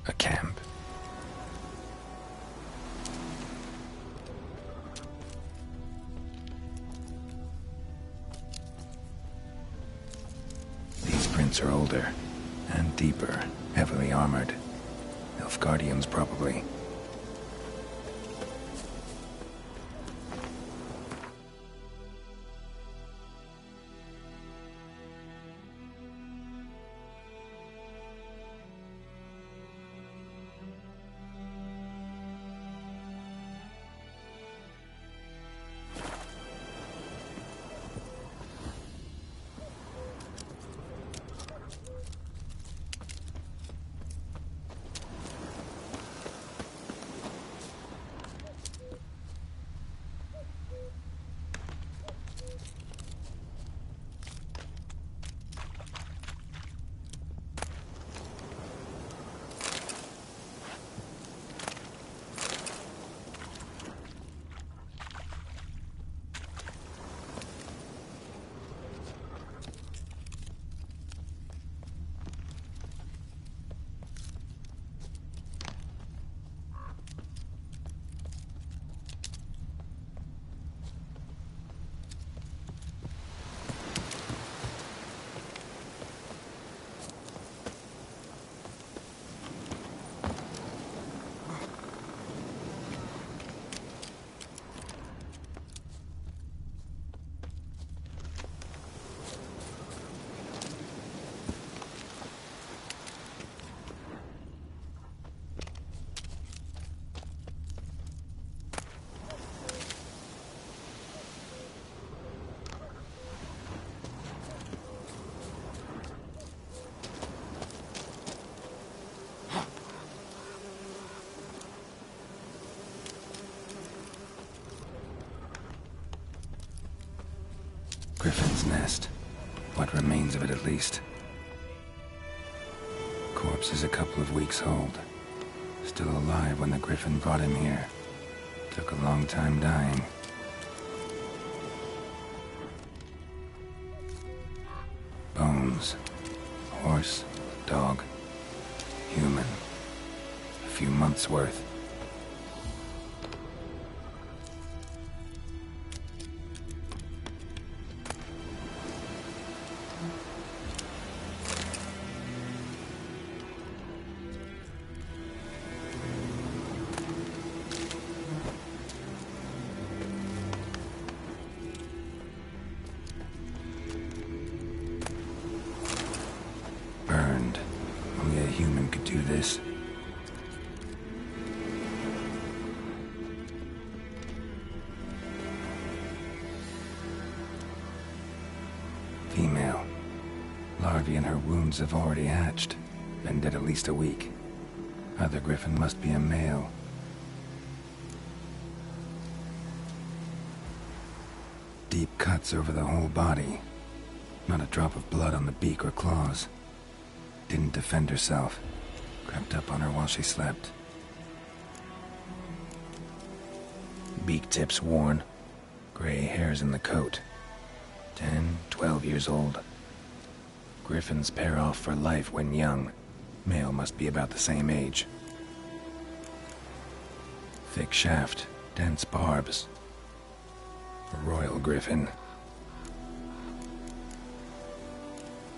A camp. These prints are older and deeper, heavily armored. Nilfgaardians, probably. Griffin's nest. What remains of it, at least. Corpse is a couple of weeks old. Still alive when the Griffin brought him here. Took a long time dying. Bones. Horse, dog, human. A few months' worth. do this. Female. Larvae in her wounds have already hatched. Been dead at least a week. Other griffin must be a male. Deep cuts over the whole body. Not a drop of blood on the beak or claws. Didn't defend herself. Crept up on her while she slept. Beak tips worn. Gray hairs in the coat. 10, 12 years old. Griffins pair off for life when young. Male must be about the same age. Thick shaft, dense barbs. A royal griffin.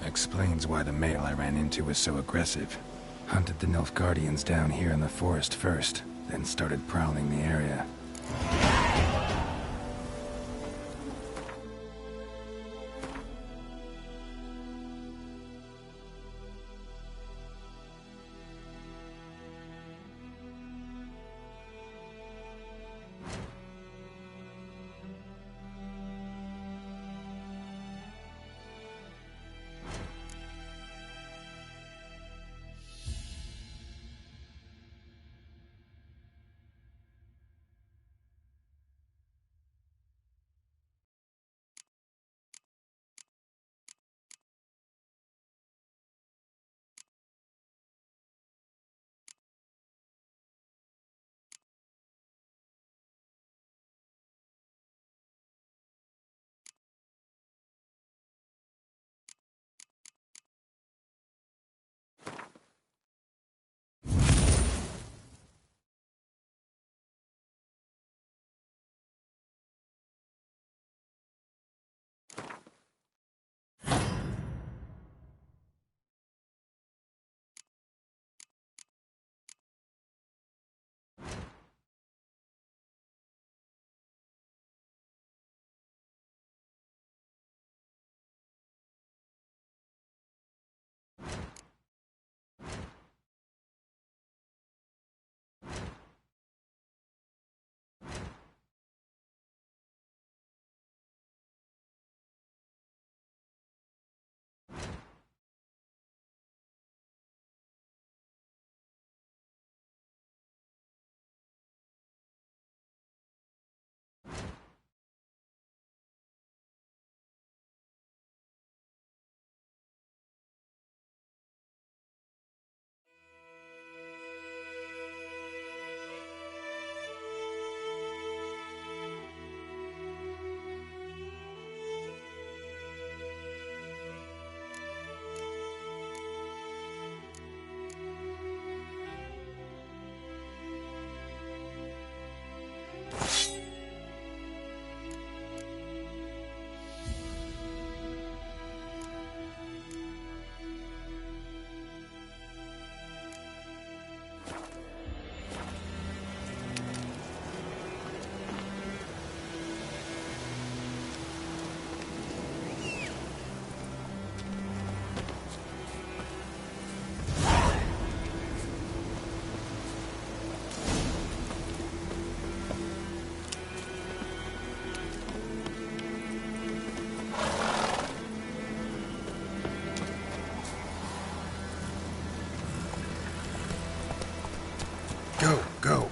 Explains why the male I ran into was so aggressive. Hunted the Nilfgaardians down here in the forest first, then started prowling the area. Go.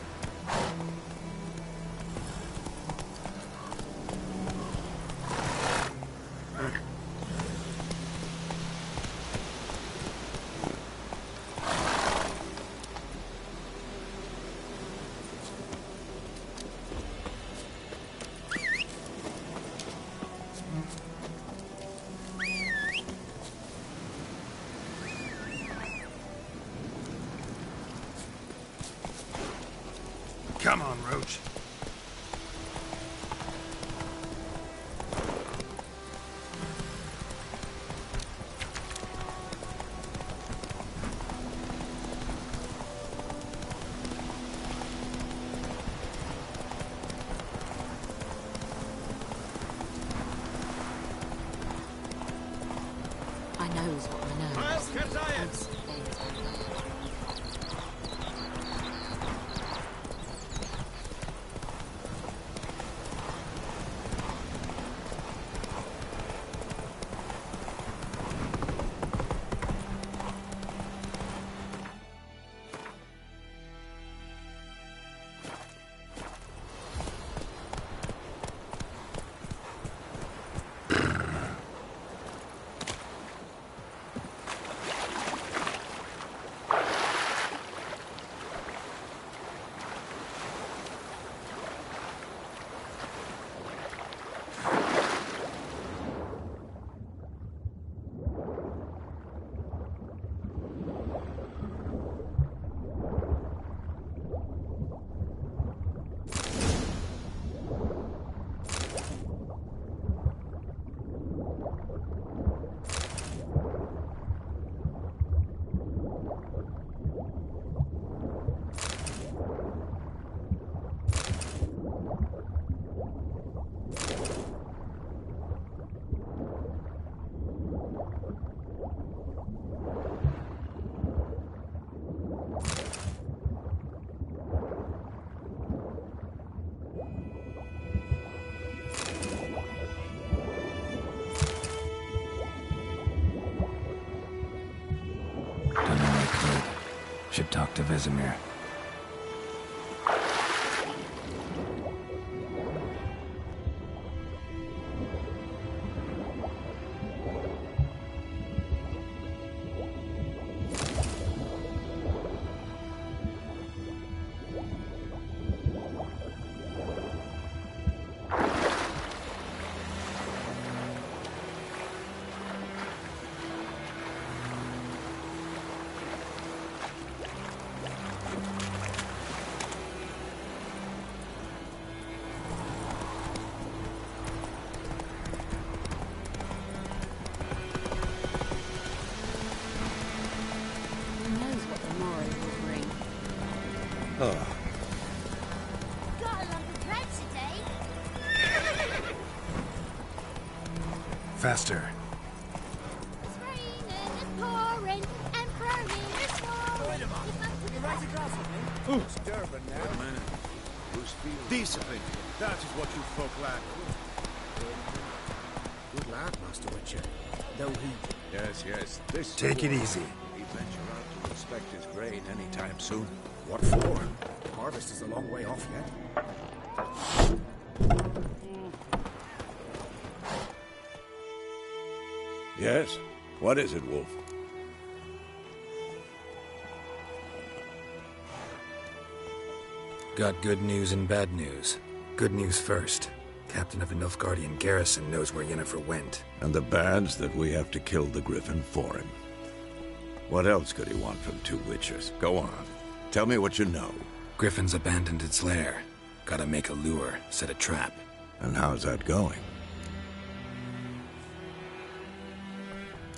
Come on, Roach. I knows what I know. talk to Vesemir. Oh. Got a lump of bread today. Faster. It's raining and pouring and burning and pouring. You raise a glass with me? Who's Durban now? Man, who's feeling? Discipline. That is what you folk lack. Good lad, Master Witcher. Though he... Yes. This Take it easy. He venture out to inspect his grain anytime soon. What for? Harvest is a long way off yet. Yes? What is it, Wolf? Got good news and bad news. Good news first. Captain of the Nilfgaardian garrison knows where Yennefer went. And the bad's that we have to kill the Griffin for him. What else could he want from two Witchers? Go on. Tell me what you know. Griffin's abandoned its lair. Gotta make a lure, set a trap. And how's that going?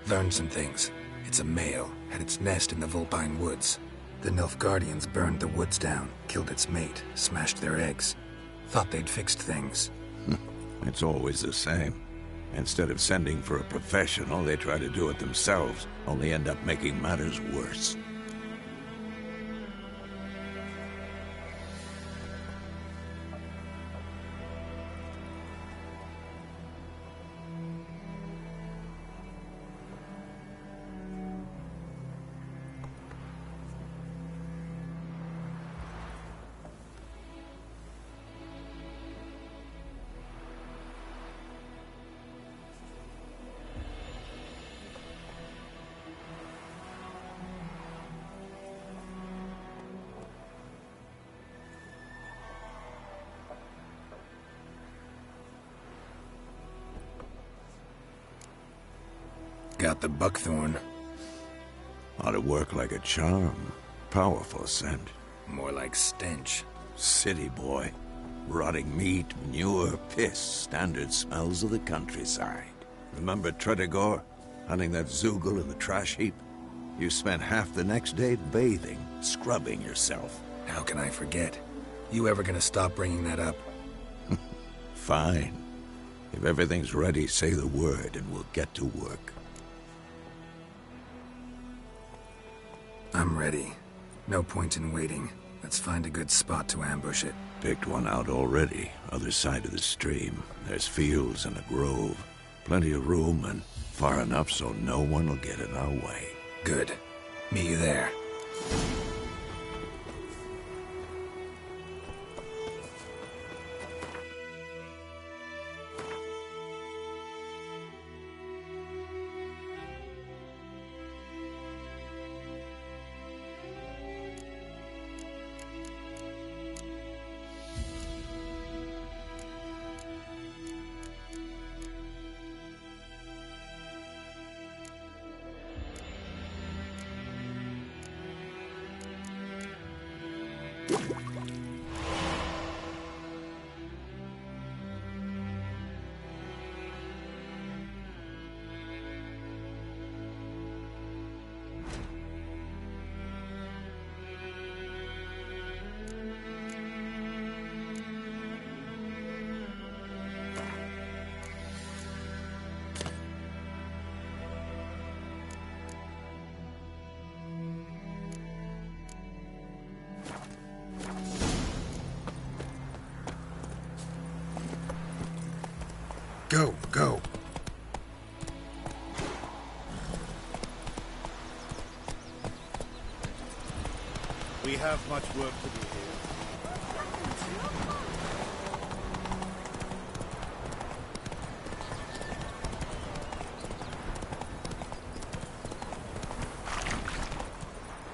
Learned some things. It's a male, had its nest in the Vulpine Woods. The Nilfgaardians burned the woods down, killed its mate, smashed their eggs. Thought they'd fixed things. It's always the same. Instead of sending for a professional, they try to do it themselves, only end up making matters worse. Got the buckthorn. Ought to work like a charm. Powerful scent. More like stench. City boy. Rotting meat, manure, piss. Standard smells of the countryside. Remember Tredegor? Hunting that Zoogle in the trash heap? You spent half the next day bathing, scrubbing yourself. How can I forget? You ever gonna stop bringing that up? Fine. If everything's ready, say the word and we'll get to work. I'm ready. No point in waiting. Let's find a good spot to ambush it. Picked one out already. Other side of the stream. There's fields and a grove. Plenty of room and far enough so no one will get in our way. Good. Meet you there. Go. We have much work to do here.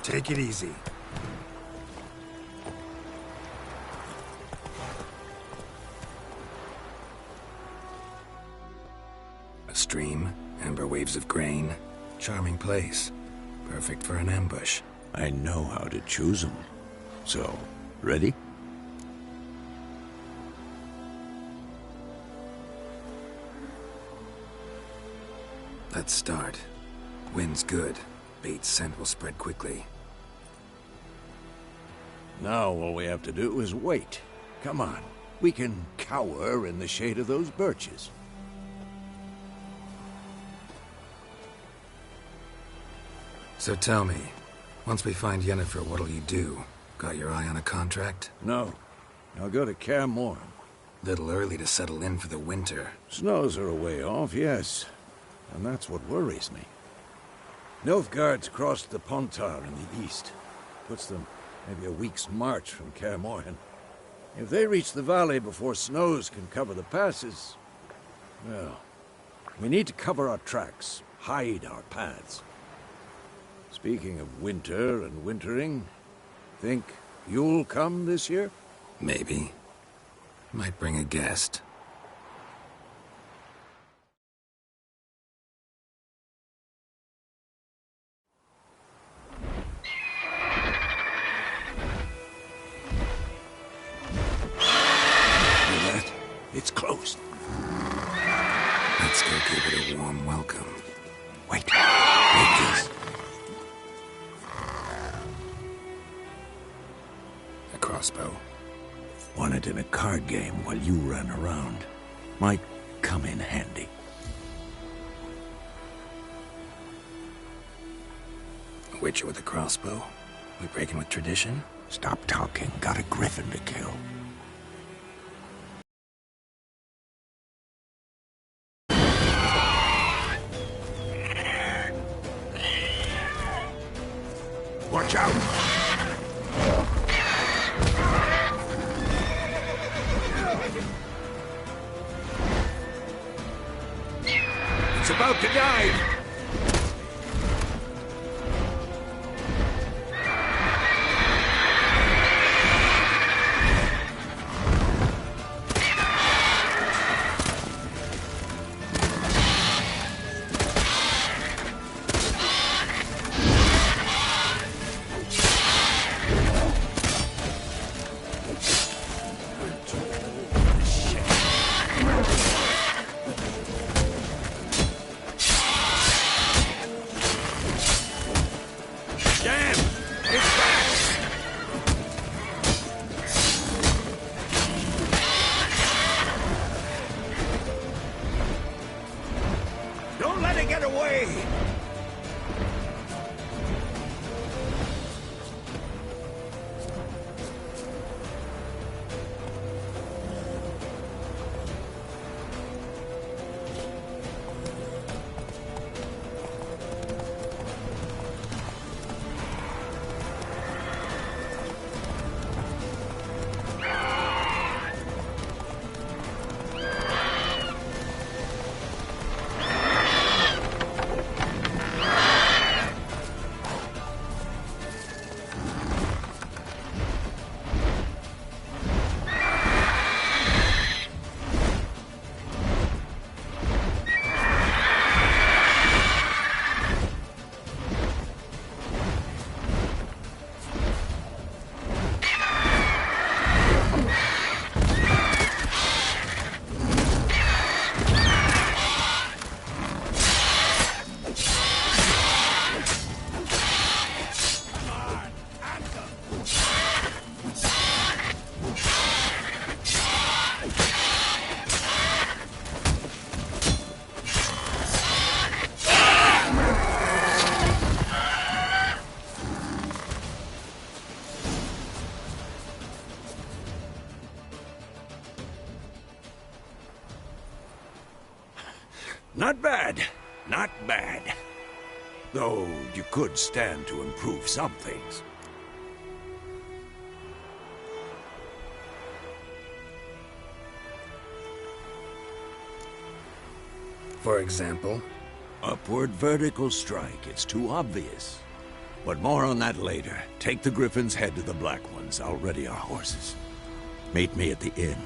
Take it easy. A stream, amber waves of grain, charming place. Perfect for an ambush. I know how to choose them. So, ready? Let's start. Wind's good. Bait's scent will spread quickly. Now all we have to do is wait. Come on. We can cower in the shade of those birches. So tell me, once we find Yennefer, what'll you do? Got your eye on a contract? No. I'll go to Kaer Morhen. Little early to settle in for the winter. Snows are a way off, yes. And that's what worries me. Nilfgaard's crossed the Pontar in the east. Puts them maybe a week's march from Kaer Morhen. If they reach the valley before snows can cover the passes, well, we need to cover our tracks, hide our paths. Speaking of winter and wintering, think you'll come this year? Maybe. Might bring a guest. It's closed. Let's go give it a warm welcome. Wait. Wait, this. A crossbow. Won it in a card game while you ran around. Might come in handy. A witcher with a crossbow? We breaking with tradition? Stop talking. Got a griffin to kill. Watch out! It's about to die! Not bad. Not bad. Though you could stand to improve some things. For example? Upward vertical strike. It's too obvious. But more on that later. Take the Griffin's head to the Black Ones. I'll ready our horses. Meet me at the inn.